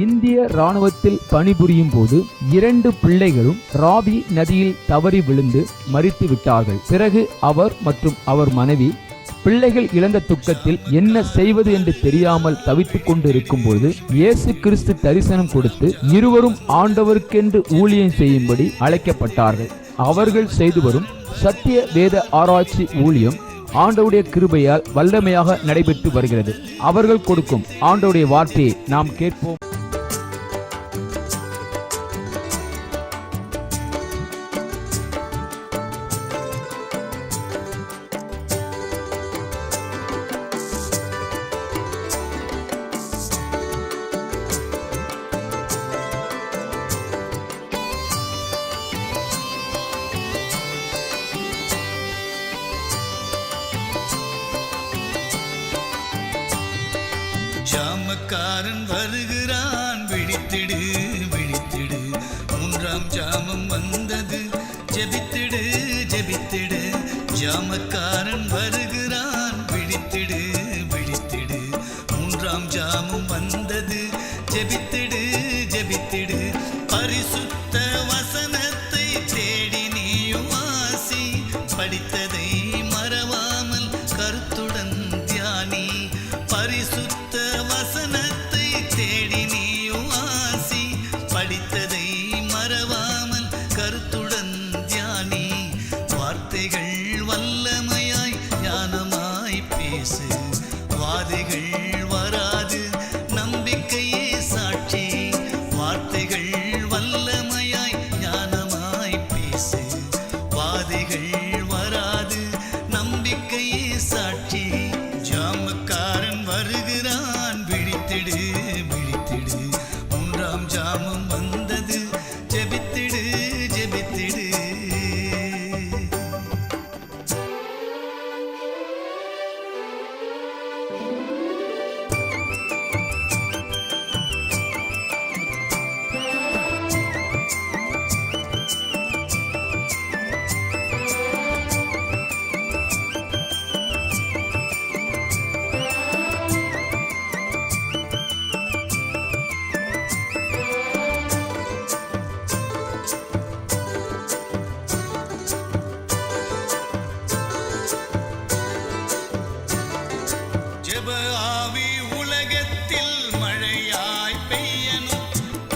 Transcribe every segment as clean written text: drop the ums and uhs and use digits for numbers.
இந்திய ராணுவத்தில் பணிபுரியும் போது 2 பிள்ளைகளும் ராவி நதியில் தவறி விழுந்து மரித்து விட்டார்கள். பிறகு அவர் மற்றும் அவர் மனைவி பிள்ளைகள் இழந்த துக்கத்தில் என்ன செய்வது என்று தெரியாமல் தவித்துக் கொண்டு இருக்கும் போது இயேசு கிறிஸ்து தரிசனம் கொடுத்து இருவரும் ஆண்டவருக்கென்று ஊழியம் செய்யும்படி அழைக்கப்பட்டார்கள். அவர்கள் செய்து வரும் சத்திய வேத ஆராய்ச்சி ஊழியம் ஆண்டவருடைய கிருபையால் வல்லமையாக நடைபெற்று வருகிறது. அவர்கள் கொடுக்கும் ஆண்டவருடைய வார்த்தையை நாம் கேட்போம். ஜாமக்காரன் வருகிறான், விழித்திடு விழித்திடு, 3ஆம் ஜாமம் வந்தது, ஜெபித்திடு ஜெபித்திடு. ஜாமக்காரன் வருகிறான், விழித்திடு விழித்திடு, 3ஆம் ஜாமம் வந்தது, ஜெபித்திடு ஜெபித்திடு. பரிசுத்த வசனத்தை தேடி நீயும் வாசி, படித்ததை மறவாமல் கருத்துடன் தியானி. பரிசுத்த வசனத்தை தேடி நீயும் வாசி, படித்ததை மறவாமல் கருத்துடன் தியானி. வார்த்தைகள் வல்லமையாய் ஞானமாய் பேசு, வாதைகள் வராது நம்பிக்கையே சாட்சி. வார்த்தைகள் வல்லமையாய் ஞானமாய் பேசு, வாதைகள் வராது நம்பிக்கையே சாட்சி. ஜாமக்காரன் வருகிறான், விழித்திடு விழித்திடு, 3ஆம் ஜாமம் வந்தது, ஜெபித்திடு ஜெபித்திடு. ஜெப ஆவி உலகத்தில் மழையாய் பெய்யணும்,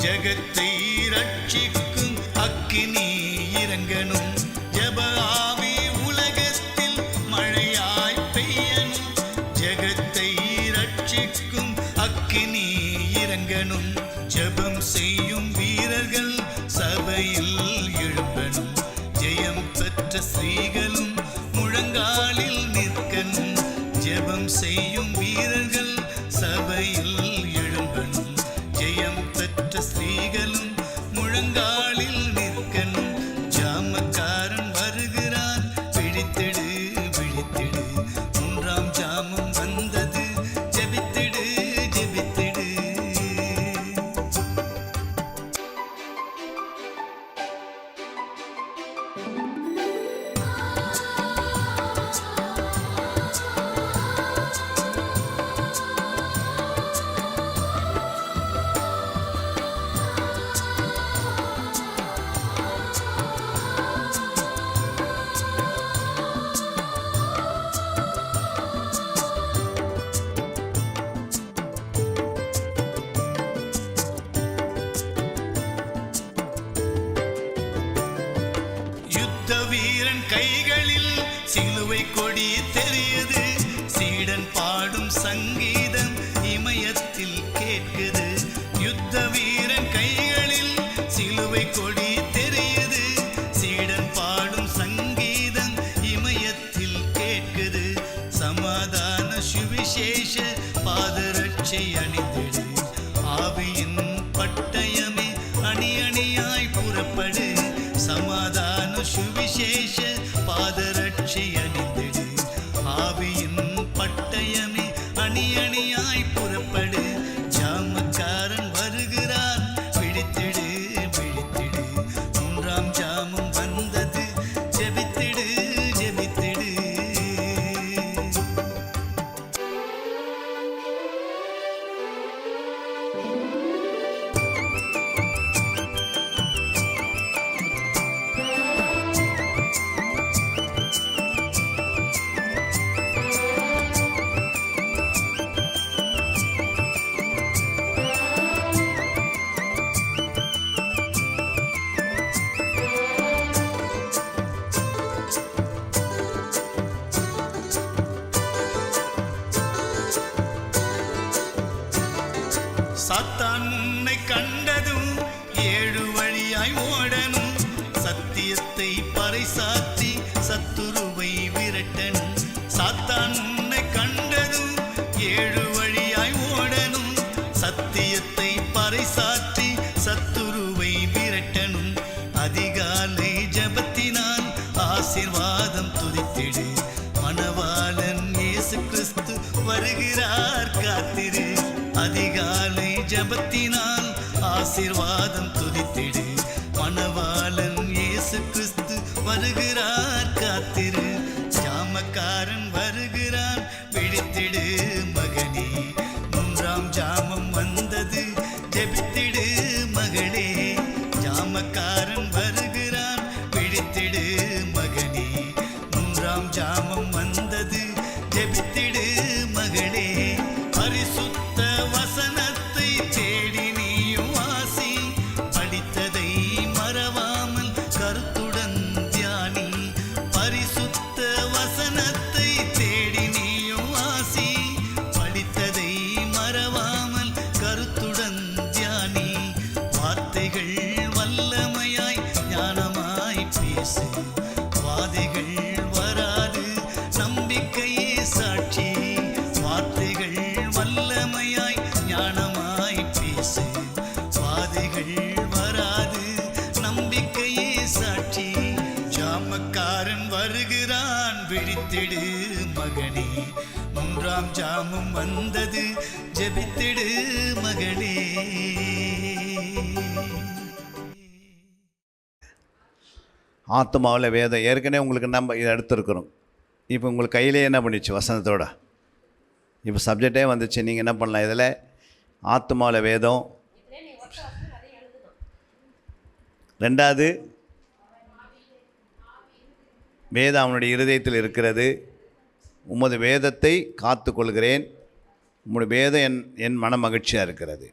ஜகத்தை ரட்சிக்கும் அக்கினி இறங்கணும். ஜெப ஆவி உலகத்தில் மழையாய் பெய்யணும், ஜகத்தை ரட்சிக்கும் அக்கினி இறங்கணும். ஜெபம் செய்யும் வீரர்கள் சபையில் எழும்பணும், ஜெயம் பெற்ற ஸ்திரீகளும் முழங்காலில் நிற்கணும். ஜெபம் செய்யும் வீரர்கள் சபையில் எழும்பணும், ஜெயம் பெற்ற ஸ்திரீகளும் முழங்காலில் நிற்கணும். ஜாமக்காரன் வருகிறான், விழித்திடு விழித்திடு, 3ஆம் ஜாமம் வந்தது, ஜெபித்திடு ஜெபித்திடு. யுத்த வீரன் கைகளில் சிலுவை கொடி தெரியுது, சீடன் பாடும் சங்கீதம் இமயத்தில் கேட்குது. யுத்த வீரன் கைகளில் சிலுவை கொடி தெரியுது, சீடன் பாடும் சங்கீதம் இமயத்தில் கேட்குது. சமாதான சுவிசேஷ பாதரட்சை அணிந்திடு, ஆவியின் பட்டயமே அணி அணியாய் புறப்படு. சமாதான சுவிசேஷ பாதரட்சை அணிந்திடு, ஆவியின் பட்டயமே அணி அணியாய் புறப்படு. ஜாமக்காரன் வருகிறான், விழித்திடு விழித்திடு, 3ஆம் ஜாமம் வந்தது, ஜெபித்திடு ஜெபித்திடு. சாத்தான் உன்னை கண்டதும் 7 வழியாய் ஓடணும். சத்தியத்தை பறைசாற்றி சத்துருவை விரட்டணும். சாத்தான் உன்னை கண்டதும் 7 வழியாய் ஓடணும். சத்தியத்தை பறைசாற்றி சத்துருவை விரட்டணும். அதிகாலை ஜபத்தினால் ஆசீர்வாதம் துதித்திடு. மணவாளன் இயேசு கிறிஸ்து வருகிறார், காத்திரு. அதிகாலை ஜபத்தினால் ஆசீர்வாதம் துதித்திடு. மணவாளன் இயேசு கிறிஸ்து வருகிறார், காத்திரு. ஜாமக்காரன் வருகிறான், விழித்திடு மகனே. 3ஆம் ஜாமம் வந்தது, ஜெபித்திடு மகளே. ஜாமக்காரன் வருகிறான், விழித்திடு மகனே. 3ஆம் ஜாமம் வந்தது, ஜெபித்திடு மகளே. பரிசுத்த வசனத்தை தேடி நீயும் வாசி. படித்ததை மறவாமல் கருத்துடன் தியானி. பரிசுத்த வசனத்தை தேடி நீயும் வாசி. படித்ததை மறவாமல் கருத்துடன் தியானி. வார்த்தைகள் வல்லமையாய் ஞானமாய் பேசு. வாதைகள் வராது, நம்பிக்கையே சாட்சி. வார்த்தைகள் வல்லமையாய் ஞானமாய் பேசு. வாதைகள் வராது, நம்பிக்கையே சாட்சி. ஜாமக்காரன் வருகிறான், விழித்திடு மகனே. 3ஆம் ஜாமம் வந்தது, ஜெபித்திடு மகளே. ஆத்மாவில் வேதம் ஏற்கனவே உங்களுக்கு நம்ம இதை எடுத்துருக்குறோம். இப்போ உங்களுக்கு கையிலே என்ன பண்ணிச்சு வசனத்தோட. இப்போ சப்ஜெக்டே வந்துச்சு. நீங்கள் என்ன பண்ணலாம், இதில் ஆத்மாவில் வேதம். 2வது வேதம் அவனுடைய இருதயத்தில் இருக்கிறது. உமது வேதத்தை காத்து கொள்கிறேன். உம்முடைய வேதம் என் மன மகிழ்ச்சியாக இருக்கிறது.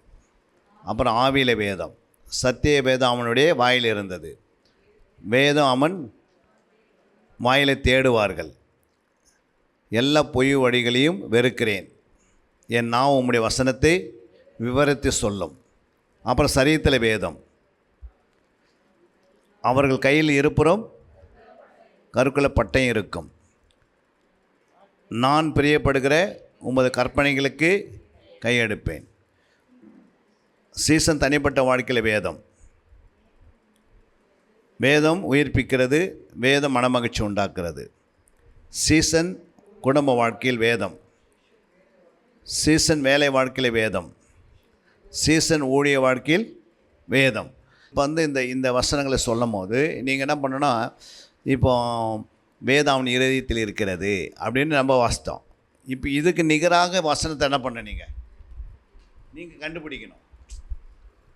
அப்புறம் ஆவியில் வேதம், சத்திய வேதம் அவனுடைய வாயில் இருந்தது. வேதம் அவன் வாயிலை தேடுவார்கள். எல்லா பொய் வழிகளையும் வெறுக்கிறேன். என் நாவு உம்முடைய வசனத்தை விவரித்து சொல்லும். அப்புறம் சரீரத்தில் வேதம், அவர்கள் கையில் இருப்புறம் கருக்குள்ள பட்டயம் இருக்கும். நான் பிரியப்படுகிற உமது கற்பனைகளுக்கு கையெடுப்பேன். சீசன் தனிப்பட்ட வாழ்க்கையில் வேதம். வேதம் உயிர்ப்பிக்கிறது. வேதம் மனமகிழ்ச்சி உண்டாக்குறது. சீசன் குடும்ப வாழ்க்கையில் வேதம். சீசன் வேலை வாழ்க்கையில் வேதம். சீசன் ஊழிய வாழ்க்கையில் வேதம். இப்போ இந்த வசனங்களை சொல்லும் போது நீங்கள் என்ன பண்ணணும்னா, இப்போ வேதம் அவன் இருதயத்தில் இருக்கிறது அப்படின்னு நம்ம வாசித்தோம். இப்போ இதுக்கு நிகராக வசனத்தை என்ன பண்ண நீங்கள் கண்டுபிடிக்கணும்.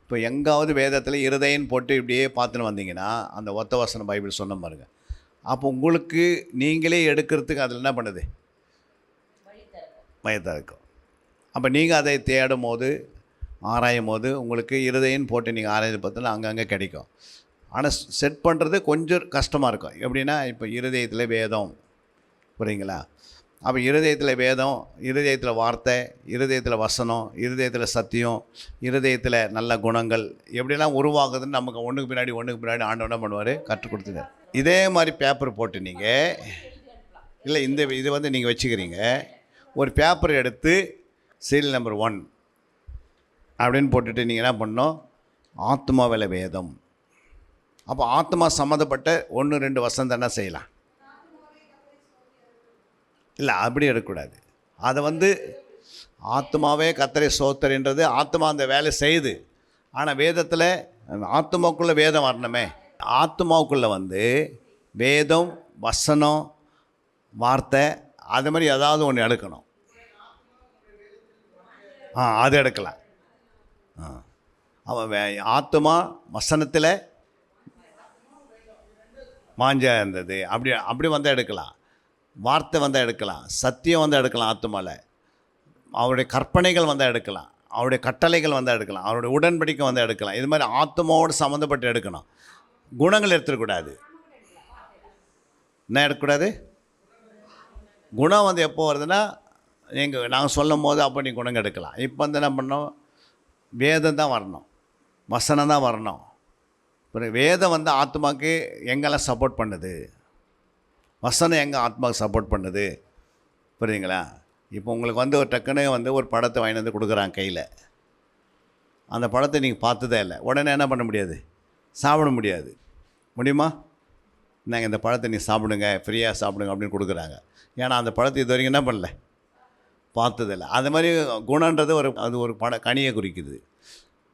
இப்போ எங்காவது வேதத்தில் இருதயன்னு போட்டு இப்படியே பார்த்துன்னு வந்தீங்கன்னா அந்த ஒத்த வசனம் பைபிள் சொன்ன பாருங்க. அப்போ உங்களுக்கு நீங்களே எடுக்கிறதுக்கு அதில் என்ன பண்ணுது, வயதாக இருக்கும். அப்போ நீங்கள் அதை தேடும் போது ஆராயும் போது உங்களுக்கு இருதயன்னு போட்டு நீங்கள் ஆராய்ந்து பார்த்தோன்னா அங்கங்கே கிடைக்கும். ஆனால் செட் பண்ணுறது கொஞ்சம் கஷ்டமாக இருக்கும். எப்படின்னா இப்போ இருதயத்தில் வேதம், புரியுங்களா? அப்போ இருதயத்தில் வேதம், இருதயத்தில் வார்த்தை, இருதயத்தில் வசனம், இருதயத்தில் சத்தியம், இருதயத்தில் நல்ல குணங்கள் எப்படிலாம் உருவாகுதுன்னு நமக்கு ஒன்றுக்கு பின்னாடி ஆண்டவன் என்ன பண்ணுவார், கற்றுக் கொடுத்துங்க. இதே மாதிரி பேப்பர் போட்டு நீங்கள் இல்லை இது நீங்கள் வச்சுக்கிறீங்க. ஒரு பேப்பர் எடுத்து சீரியல் நம்பர் 1 அப்படின்னு போட்டுட்டு நீங்கள் என்ன பண்ணணும், ஆத்மாவில் வேதம். அப்போ ஆத்மா சம்மந்தப்பட்ட 1-2 வசனம் என்ன செய்யலாம். இல்லை அப்படி எடுக்கக்கூடாது. அதை ஆத்மாவே கர்த்தரை ஸ்தோத்திரன்றது ஆத்மா அந்த வேலை செய்யுது. ஆனால் வேதத்தில் ஆத்மாவுக்குள்ளே வேதம் வரணுமே. ஆத்மாவுக்குள்ளே வேதம், வசனம், வார்த்தை அது மாதிரி ஏதாவது ஒன்று எடுக்கணும். அது எடுக்கலாம். அவன் ஆத்மா வசனத்தில் வாஞ்சா இருந்தது, அப்படி வந்தால் எடுக்கலாம். வார்த்தை வந்தால் எடுக்கலாம். சத்தியம் வந்தால் எடுக்கலாம். ஆத்மாவில் அவருடைய கற்பனைகள் வந்தால் எடுக்கலாம். அவருடைய கட்டளைகள் வந்தால் எடுக்கலாம். அவருடைய உடன்படிக்கை வந்தால் எடுக்கலாம். இது மாதிரி ஆத்மாவோடு சம்மந்தப்பட்டு எடுக்கணும். குணங்கள் எடுத்துடக்கூடாது. என்ன எடுக்கக்கூடாது? குணம் எப்போ வருதுன்னா நாங்கள் சொல்லும் போது அப்போ நீ குணங்கள் எடுக்கலாம். இப்போ என்ன பண்ணோம், வேதம் தான் வரணும், வசனம் தான் வரணும். பிறகு வேதம் வந்து ஆத்மாவுக்கு எங்கெல்லாம் சப்போர்ட் பண்ணுது, வசனம் எங்கே ஆத்மாவுக்கு சப்போர்ட் பண்ணுது, புரியுதுங்களா? இப்போ உங்களுக்கு வந்து ஒரு டக்குன்னு வந்து ஒரு படத்தை வாங்கி வந்து கொடுக்குறாங்க கையில். அந்த படத்தை நீங்கள் பார்த்ததே இல்லை, உடனே என்ன பண்ண முடியாது, சாப்பிட முடியாது. முடியுமா? நாங்கள் இந்த பழத்தை நீ சாப்பிடுங்க, ஃப்ரீயாக சாப்பிடுங்க அப்படின்னு கொடுக்குறாங்க. ஏன்னா அந்த பழத்தை இது வரைக்கும் என்ன பண்ணல, பார்த்ததில்லை. அது மாதிரி குணன்றது அது ஒரு கனியை குறிக்குது,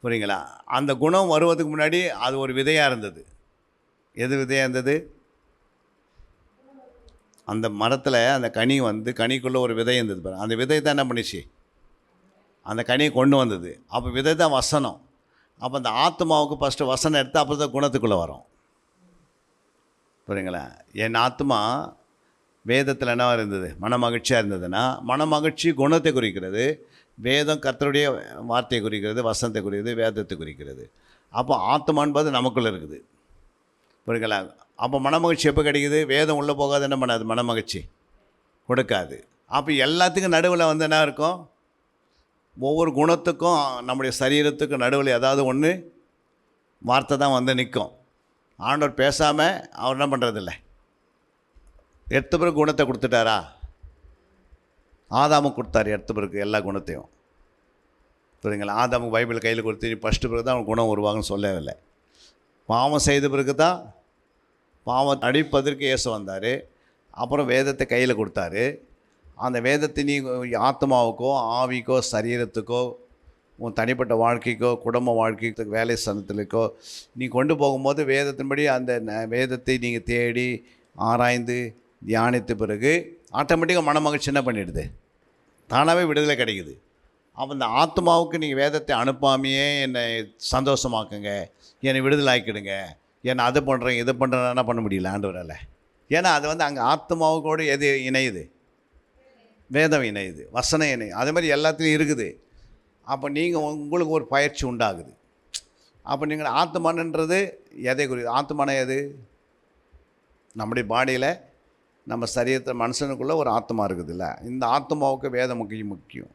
புரியுங்களா? அந்த குணம் வருவதுக்கு முன்னாடி அது ஒரு விதையாக இருந்தது. எது விதையாக இருந்தது? அந்த மரத்தில் அந்த கனி வந்து கனிக்குள்ளே ஒரு விதை இருந்தது பாரு. அந்த விதை தான் என்ன பண்ணிச்சு, அந்த கனியை கொண்டு வந்தது. அப்போ விதை தான் வசனம். அப்போ அந்த ஆத்மாவுக்கு ஃபஸ்ட்டு வசனம் எடுத்து அப்புறம் தான் குணத்துக்குள்ளே வரும், புரியுங்களா? என் ஆத்மா வேதத்தில் என்ன இருந்தது, மனமகிழ்ச்சியாக இருந்ததுன்னா மனமகிழ்ச்சி குணத்தை குறிக்கிறது, வேதம் கர்த்தருடைய வார்த்தையை குறிக்கிறது, வசனத்தை குறிக்கிறது, வேதத்தை குறிக்கிறது. அப்போ ஆத்மா என்பது நமக்குள்ளே இருக்குது, புரியுங்களா? அப்போ மனமகிழ்ச்சி எப்போ கிடைக்குது? வேதம் உள்ளே போகாது, என்ன பண்ணாது, மனமகிழ்ச்சி கொடுக்காது. அப்போ எல்லாத்துக்கும் நடுவில் வந்து என்ன இருக்கும், ஒவ்வொரு குணத்துக்கும் நம்முடைய சரீரத்துக்கும் நடுவில் ஏதாவது ஒன்று வார்த்தை தான் வந்து நிற்கும். ஆண்டவர் பேசாமல் அவர் என்ன பண்ணுறதில்ல. எடுத்த பிறகு குணத்தை கொடுத்துட்டாரா? ஆதாமுக்கு கொடுத்தாரு எடுத்த பிறகு எல்லா குணத்தையும், புரியுங்களா? ஆதாமுக்கு பைபிள் கையில் கொடுத்து ஃபஸ்ட்டு பிறகு தான் அவன் குணம் உருவாகுன்னு சொல்லவே இல்லை. பாவம் செய்த பிறகு தான், பாவம் அடிப்பதற்கு இயேசு வந்தார். அப்புறம் வேதத்தை கையில் கொடுத்தாரு. அந்த வேதத்தை நீ ஆத்மாவுக்கோ ஆவிக்கோ சரீரத்துக்கோ உன் தனிப்பட்ட வாழ்க்கைக்கோ குடும்ப வாழ்க்கைக்கோ வேலை ஸ்தலத்திற்கோ நீ கொண்டு போகும்போது வேதத்தின்படி அந்த வேதத்தை நீங்கள் தேடி ஆராய்ந்து தியானித்த பிறகு ஆட்டோமேட்டிக்காக மனமகிழ்ச்சி என்ன பண்ணிடுது, தானாகவே விடுதலை கிடைக்குது. அப்போ இந்த ஆத்மாவுக்கு நீங்கள் வேதத்தை அனுப்பாமையே என்னை சந்தோஷமாக்குங்க, என்னை விடுதலை ஆக்கிடுங்க, என்னை அது பண்ணுறேன் இது பண்ணுறேன் என்ன பண்ண முடியல ஆண்டவரால். ஏன்னா அது வந்து அங்கே ஆத்மாவுக்கோடு எது இணையுது, வேதம் இணையுது, வசனம் இணையுது. அதே மாதிரி எல்லாத்துலேயும் இருக்குது. அப்போ நீங்கள் உங்களுக்கு ஒரு பயிற்சி உண்டாகுது. அப்போ நீங்கள் ஆத்மானன்றது எதை குறி, ஆத்மான எது, நம்முடைய பாடியில் நம்ம சரீரத்தை மனுஷனுக்குள்ளே ஒரு ஆத்மா இருக்குதுல்ல, இந்த ஆத்மாவுக்கு வேதம் முக்கியம்.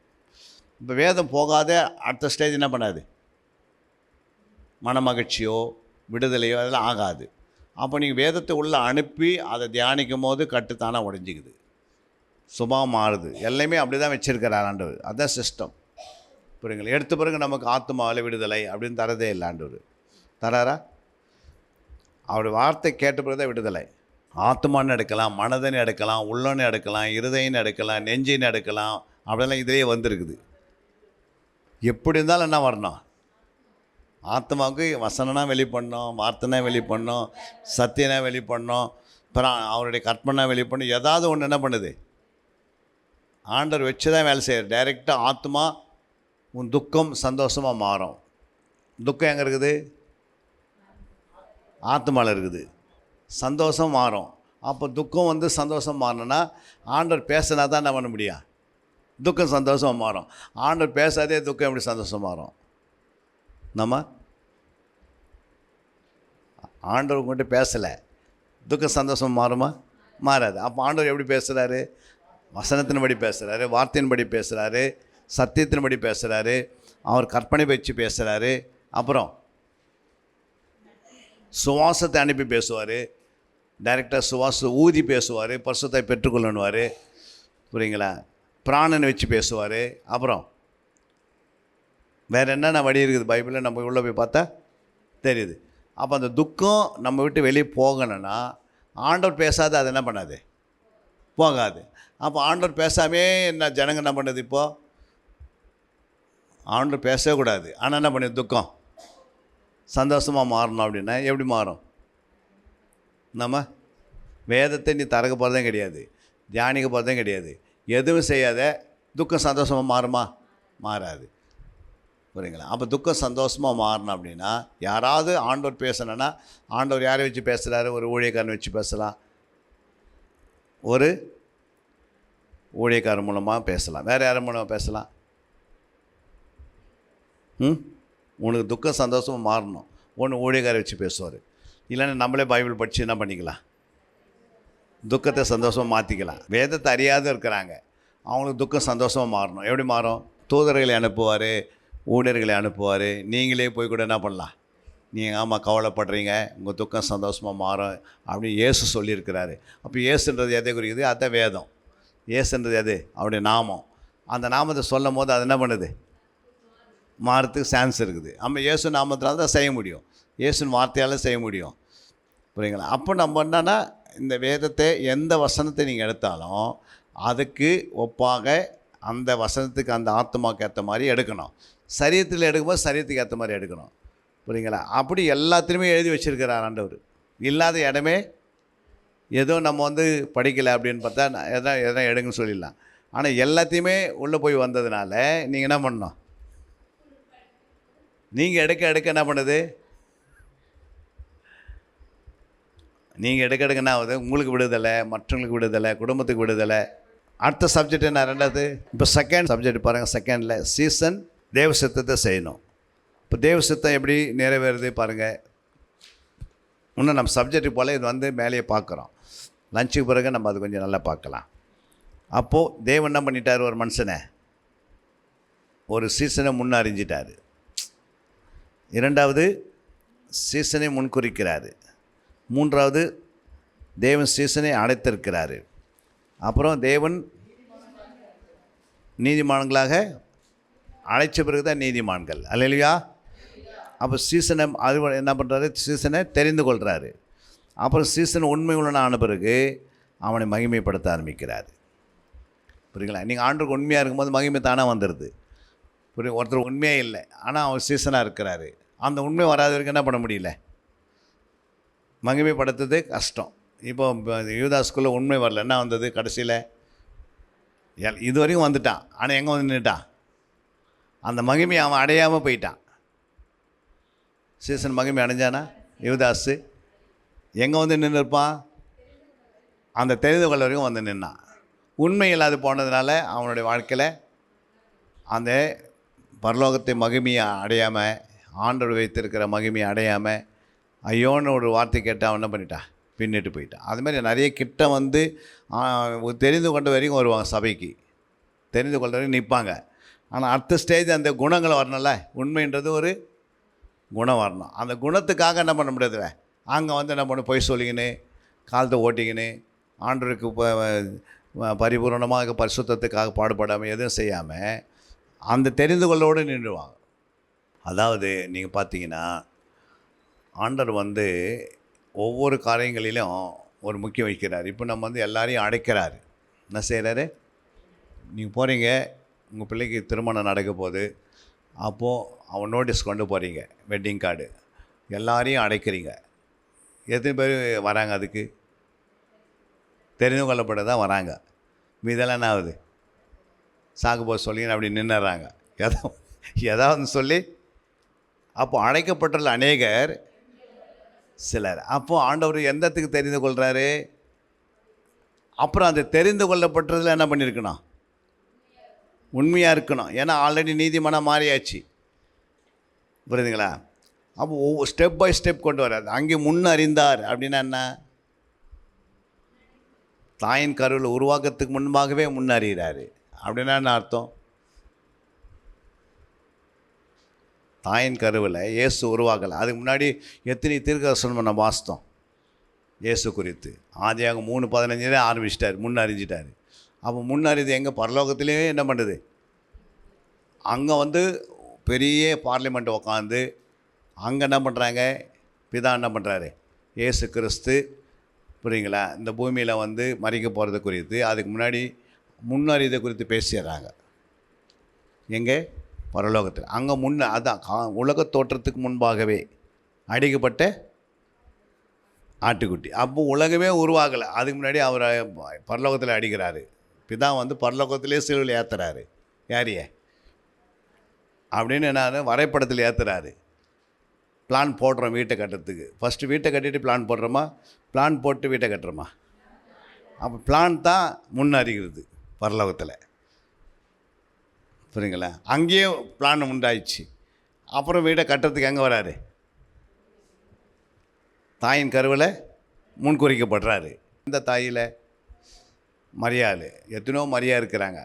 இப்போ வேதம் போகாத அடுத்த ஸ்டேஜ் என்ன பண்ணாது, மனமகிழ்ச்சியோ விடுதலையோ அதெல்லாம் ஆகாது. அப்போ நீங்கள் வேதத்தை உள்ளே அனுப்பி அதை தியானிக்கும் போது கட்டுத்தானாக உடைஞ்சிக்குது, சுபாவம் மாறுது. எல்லாமே அப்படி தான் வச்சுருக்கிறார் ஆண்டவர். அதுதான் சிஸ்டம், புரியுங்களா? எடுத்த பிறகு நமக்கு ஆத்மாவில் விடுதலை அப்படின்னு தரதே இல்லை ஆண்டவர். தராரா? அவருடைய வார்த்தை கேட்ட பிறகு தான் விடுதலை. ஆத்மான்னு எடுக்கலாம், மனதன்னு எடுக்கலாம், உள்ளன்னு எடுக்கலாம், இருதயன்னு எடுக்கலாம், நெஞ்சின்னு எடுக்கலாம், அப்படிலாம் இதிலே வந்திருக்குது. எப்படி இருந்தாலும் என்ன வரணும், ஆத்மாவுக்கு வசனனா வெளிப்படணும், வார்த்தைனா வெளிப்படணும், சத்தியனா வெளிப்படணும், அப்புறம் அவருடைய கற்பனை வெளிப்படணும். ஏதாவது ஒன்று என்ன பண்ணுது, ஆண்டவர் வச்சு தான் வேலை செய்கிறார். டைரெக்டாக ஆத்மா உன் துக்கம் சந்தோஷமாக மாறும். துக்கம் எங்கே இருக்குது, ஆத்மாவில் இருக்குது. சந்தோஷம் மாறும். அப்போ துக்கம் வந்து சந்தோஷம் மாறணும்னா ஆண்டவர் பேசினா தான் என்ன பண்ண முடியும், துக்கம் சந்தோஷமாக மாறும். ஆண்டவர் பேசாதே துக்கம் எப்படி சந்தோஷம் மாறும்? நம்ம ஆண்டவர் உங்கள்கிட்ட பேசலை, துக்கம் சந்தோஷம் மாறுமா? மாறாது. அப்போ ஆண்டவர் எப்படி பேசுகிறாரு, வசனத்தின்படி பேசுகிறாரு, வார்த்தையின்படி பேசுகிறாரு, சத்தியத்தின்படி பேசுகிறாரு, அவர் கற்பனை வச்சு பேசுகிறாரு. அப்புறம் சுவாசத்தை அனுப்பி பேசுவார், டைரெக்டாக சுவாச ஊதி பேசுவார், பரிசுத்தை பெற்றுக்கொள்ளணுவார், புரியுங்களா? பிராணனை வச்சு பேசுவார். அப்புறம் வேறு என்னென்ன வழி இருக்குது பைபிளில் நம்ம உள்ளே போய் பார்த்தா தெரியுது. அப்போ அந்த துக்கம் நம்ம விட்டு வெளியே போகணுன்னா ஆண்டவர் பேசாது, அது என்ன பண்ணாது, போகாது. அப்போ ஆண்டவர் பேசாமே என்ன ஜனங்க என்ன பண்ணுது, இப்போது ஆண்டவர் பேசவே கூடாது, ஆனால் என்ன பண்ணுது, துக்கம் சந்தோஷமாக மாறணும். அப்படின்னா எப்படி மாறும்? நம்ம வேதத்தை நீ தரக்க போகிறதும் கிடையாது, தியானிக்க போகிறதும் கிடையாது, எதுவும் செய்யாத துக்கம் சந்தோஷமாக மாறுமா? மாறாது, புரியுங்களா? அப்போ துக்கம் சந்தோஷமாக மாறணும் அப்படின்னா யாராவது ஆண்டவர் பேசணுன்னா ஆண்டவர் யாரை வச்சு பேசுகிறாரு, ஒரு ஊழியக்காரனை வச்சு பேசலாம், ஒரு ஊழியக்காரன் மூலமாக பேசலாம், வேறு யார் மூலமாக பேசலாம்? உனக்கு துக்கம் சந்தோஷமாக மாறணும், ஒன்று ஊழியக்காரை வச்சு பேசுவார், இல்லைன்னா நம்மளே பைபிள் படித்து என்ன பண்ணிக்கலாம், துக்கத்தை சந்தோஷமாக மாற்றிக்கலாம். வேதத்தை அறியாத இருக்கிறாங்க, அவங்களுக்கு துக்கம் சந்தோஷமாக மாறணும். எப்படி மாறும்? தூதர்களை அனுப்புவார், ஊழியர்களை அனுப்புவார். நீங்களே போய் கூட என்ன பண்ணலாம், நீங்கள் ஆமாம் கவலைப்படுறீங்க, உங்கள் துக்கம் சந்தோஷமாக மாறும் அப்படின்னு இயேசு சொல்லியிருக்கிறாரு. அப்போ இயேசுன்றது எதை குறிக்குது? அதான் வேதம். இயேசுன்றது எது? அவருடைய நாமம். அந்த நாமத்தை சொல்லும் போது அது என்ன பண்ணுது? மாறத்துக்கு சான்ஸ் இருக்குது. நம்ம இயேசு நாமத்தினால தான் செய்ய முடியும், இயேசுன்னு வார்த்தையால் செய்ய முடியும். புரியுங்களா? அப்போ நம்ம என்னன்னா, இந்த வேதத்தை எந்த வசனத்தை நீங்கள் எடுத்தாலும் அதுக்கு ஒப்பாக அந்த வசனத்துக்கு அந்த ஆத்மாவுக்கு ஏற்ற மாதிரி எடுக்கணும். சரீரத்தில் எடுக்கும்போது சரீரத்துக்கு ஏற்ற மாதிரி எடுக்கணும். புரியுங்களா? அப்படி எல்லாத்துலேயுமே எழுதி வச்சுருக்கிறார் ஆண்டவர். இல்லாத இடமே ஏதோ நம்ம வந்து படிக்கலை அப்படின்னு பார்த்தா எதனா எடுங்கன்னு சொல்லிடலாம். ஆனால் எல்லாத்தையுமே உள்ளே போய் வந்ததுனால நீங்கள் என்ன பண்ணணும்? நீங்கள் எடுக்க என்ன பண்ணுது? நீங்கள் எடுக்க என்ன ஆகுது? உங்களுக்கு விடுதலை, மற்றவங்களுக்கு விடுதலை, குடும்பத்துக்கு விடுதலை. அடுத்த சப்ஜெக்ட் என்ன? ரெண்டாவது இப்போ செகண்ட் சப்ஜெக்ட் பாருங்கள். செகண்டில் சீசன் தேவ சித்தத்தை செய்யணும். இப்போ தேவ சித்தம் எப்படி நிறைவேறுது பாருங்கள். இன்னும் நம்ம சப்ஜெக்ட் போல் இது வந்து மேலேயே பார்க்குறோம். லஞ்சுக்கு பிறகு நம்ம அது கொஞ்சம் நல்லா பார்க்கலாம். அப்போது தேவன் என்ன பண்ணிட்டார்? ஒரு மனுஷனை ஒரு சீசனை முன்னறிஞ்சிட்டார். இரண்டாவது சீசனை முன்குறிக்கிறாரு. மூன்றாவது தேவன் சீசனை அடைத்திருக்கிறாரு. அப்புறம் தேவன் நீதிமான்களாக அழைச்ச பிறகு தான் நீதிமான்கள். அல்லேலூயா. அப்போ சீசனை அது என்ன பண்ணுறாரு? சீசனை தெரிந்து கொள்கிறாரு. அப்புறம் சீசன் உண்மை உள்ளன ஆன பிறகு அவனை மகிமைப்படுத்த ஆரம்பிக்கிறார். புரியுங்களா? நீங்கள் ஆண்டுக்கு உண்மையாக இருக்கும்போது மகிமை தானாக வந்துடுது. புரியும்? ஒருத்தர் உண்மையே இல்லை, ஆனால் அவர் சீசனாக இருக்கிறாரு. அந்த உண்மை வராத வரைக்கும் என்ன பண்ண முடியல, மகிமைப்படுத்துறது கஷ்டம். இப்போ யூதாஸ்குள்ளே உண்மை வரல, என்ன வந்தது கடைசியில்? இது வரைக்கும் வந்துட்டான், ஆனால் எங்கே வந்து நின்றுட்டான்? அந்த மகிமையை அவன் அடையாமல் போயிட்டான். சீசன் மகிமை அடைஞ்சானா? யூதாஸு எங்கே வந்து நின்று இருப்பான்? அந்த தெரிந்து கொள்ள வரைக்கும் வந்து நின்னான். உண்மை இல்லாது போனதுனால அவனுடைய வாழ்க்கையில் அந்த பரலோகத்தை மகிமையை அடையாமல், ஆண்டவர் வைத்திருக்கிற மகிமையை அடையாமல், ஐயோன்னு ஒரு வார்த்தை கேட்டு அவன் என்ன பண்ணிட்டான்? பின்னிட்டு போயிட்டான். அதுமாதிரி நிறைய கிட்ட வந்து தெரிந்து கொண்ட வரைக்கும் வருவாங்க சபைக்கு, தெரிந்து கொண்ட வரைக்கும் நிற்பாங்க. ஆனால் அடுத்த ஸ்டேஜ் அந்த குணங்கள் வரணும்ல. உண்மைன்றது ஒரு குணம் வரணும். அந்த குணத்துக்காக என்ன பண்ண முடியாது? அங்கே வந்து என்ன பண்ண, பொய் சொல்லிக்கின்னு, காலத்தை ஓட்டிக்கின்னு, ஆண்டவருக்கு பரிபூர்ணமாக பரிசுத்தத்துக்காக பாடுபடாமல் எதுவும் செய்யாமல் அந்த தெரிந்து கொள்ளோடு நின்றுவாங்க. அதாவது நீங்கள் பார்த்தீங்கன்னா, ஆண்டவர் வந்து ஒவ்வொரு காரியங்களிலும் ஒரு முக்கியம் வைக்கிறார். இப்போ நம்ம வந்து எல்லாரையும் அடைக்கிறாரு. என்ன செய்கிறாரு? நீங்கள் போகிறீங்க, உங்கள் பிள்ளைக்கு திருமணம் நடக்க போகுது, அப்போது அவன் நோட்டீஸ் கொண்டு போகிறீங்க, வெட்டிங் கார்டு, எல்லாரையும் அடைக்கிறீங்க. எத்தனை பேர் வராங்க? அதுக்கு தெரிந்து கொள்ளப்பட தான் வராங்க. இதெல்லாம் என்ன ஆகுது? சாக்கு போக சொல்லிங்கன்னு அப்படி நின்றுறாங்க, ஏதாவது சொல்லி. அப்போ அழைக்கப்பட்டுள்ள அநேகர் சிலர். அப்போது ஆண்டவர் எந்தத்துக்கு தெரிந்து கொள்கிறாரு? அப்புறம் அந்த தெரிந்து கொள்ளப்பட்டதில் என்ன பண்ணியிருக்கணும்? உண்மையாக இருக்கணும். ஏன்னா ஆல்ரெடி நீதிமானாக மாறியாச்சு. புரியுதுங்களா? அப்போ ஒவ்வொரு ஸ்டெப் பை ஸ்டெப் கொண்டு வராது. அங்கே முன்னறிந்தார் அப்படின்னா என்ன? தாயின் கருவில் உருவாக்கத்துக்கு முன்பாகவே முன்னறிகிறாரு அப்படின்னா என்ன அர்த்தம்? தாயின் கருவில் இயேசு உருவாகலை, அதுக்கு முன்னாடி எத்தனை தீர்க்கதரிசனம் நம்ம வாசித்தோம் இயேசு குறித்து. ஆதியாக 3:15 ஆரம்பிச்சிட்டார், முன்னறிஞ்சிட்டார். அப்போ முன்னறிது எங்கே? பரலோகத்திலேயே என்ன பண்ணுது? அங்கே வந்து பெரிய பார்லிமெண்ட் உட்காந்து அங்கே என்ன பண்ணுறாங்க? பிதா என்ன பண்ணுறாரு? இயேசு கிறிஸ்து, புரியுங்களா, இந்த பூமியில் வந்து மறிக்க போகிறது குறித்து அதுக்கு முன்னாடி முன்னறிதை குறித்து பேசிடுறாங்க. எங்கே? பரலோகத்தில். அங்கே அதான் உலக தோற்றத்துக்கு முன்பாகவே அடிக்கப்பட்ட ஆட்டுக்குட்டி. அப்போ உலகமே உருவாகலை, அதுக்கு முன்னாடி அவர் பரலோகத்தில் அடிக்கிறாரு. பிதா வந்து பரலோகத்திலே சிலுவையில் ஏற்றுறாரு. யாரையே அப்படின்னு என்ன வரைபடத்தில் ஏற்றுறாரு. பிளான் போடுறோம் வீட்டை கட்டுறதுக்கு. ஃபஸ்ட்டு வீட்டை கட்டிட்டு பிளான் போடுறோமா, பிளான் போட்டு வீட்டை கட்டுறோமா? அப்போ பிளான் தான் முன்னறிகிறது பரலோகத்தில். புரியுங்களா? அங்கேயும் பிளான் உண்டாயிடுச்சு. அப்புறம் வீட்டை கட்டுறதுக்கு எங்கே வராரு? தாயின் கருவில் முன்குறிக்கப்படுறாரு. இந்த தாயில் மரியாள், எத்தனையோ மரியா இருக்கிறாங்க.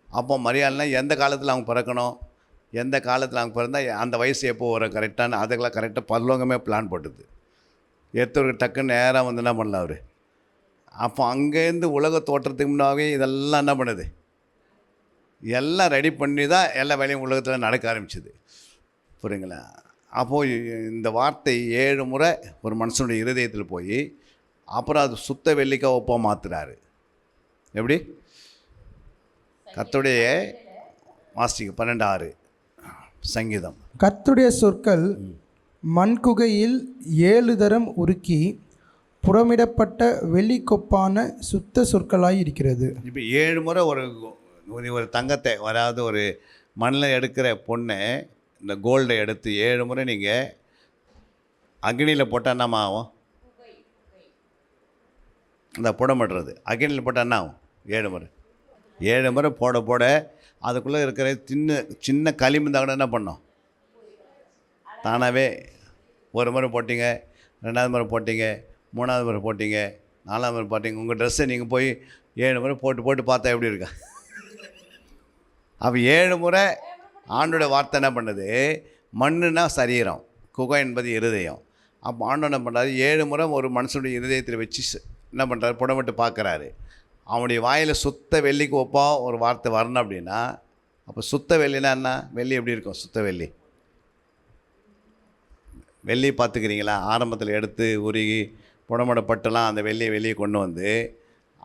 அப்போ மரியாள்னால் எந்த காலத்தில் அவங்க பிறக்கணும்? எந்த காலத்தில் அவங்க பிறந்தால் அந்த வயசு எப்போ வரும் கரெக்டான அதுக்கெல்லாம் கரெக்டாக பரலோகமே பிளான் போட்டுது. எடுத்தவருக்கு டக்குன்னு நேராக வந்து என்ன பண்ணல அவர். அப்போ அங்கேருந்து உலக தோற்றத்துக்கு முன்னாவே இதெல்லாம் என்ன பண்ணுது, எல்லாம் ரெடி பண்ணி தான் எல்லா வேலையும் உலகத்தில் நடக்க ஆரம்பிச்சிது. புரியுங்களா? அப்போது இந்த வார்த்தை 7 முறை ஒரு மனுஷனுடைய இருதயத்தில் போய் அப்புறம் அது சுத்த வெள்ளிக்கா ஒப்பாக மாற்றுறாரு. எப்படி? கர்த்தருடைய வாசிங்க 12:6 சங்கீதம். கர்த்தருடைய சொற்கள் மண்குகையில் 7 தரம் உருக்கி புறமிடப்பட்ட வெள்ளிக்கொப்பான சுத்த சொற்களாய் இருக்கிறது. இப்போ 7 முறை ஒரு தங்கத்தை வராது ஒரு மண்ணில் எடுக்கிற பொண்ணை இந்த கோல்டை எடுத்து 7 முறை நீங்கள் அக்னியில் போட்டால் என்னம்மா ஆகும்? இந்த புடமிடுறது அக்னியில் போட்டால் என்ன ஆகும்? 7 முறை போட போட அதுக்குள்ளே இருக்கிற சின்ன களிமண் இருந்தால் கூட என்ன பண்ணோம்? தானாகவே ஒரு முறை போட்டிங்க, 2வது முறை போட்டிங்க, 3வது முறை போட்டிங்க, 4வது முறை போட்டிங்க. உங்கள் ட்ரெஸ்ஸை நீங்கள் போய் 7 முறை போட்டு பார்த்தா எப்படி இருக்கா? அப்போ 7 முறை ஆண்டோட வார்த்தை என்ன பண்ணுது? மண்ணுனா சரீரம், குகை என்பது இருதயம். அப்போ ஆண்டோட என்ன பண்ணுறாரு? 7 முறை ஒரு மனுஷனுடைய இருதயத்தில் வச்சு என்ன பண்ணுறாரு? புடமிட்டு பார்க்குறாரு. அவனுடைய வாயில் சுத்த வெள்ளிக்கு ஒப்பா ஒரு வார்த்தை வரணும் அப்படின்னா, அப்போ சுத்த வெள்ளினா என்ன? வெள்ளி எப்படி இருக்கும்? சுத்த வெள்ளி பார்த்துக்கிறீங்களா? ஆரம்பத்தில் எடுத்து உருகி புடமிடப்பட்டுலாம் அந்த வெள்ளியை வெளியே கொண்டு வந்து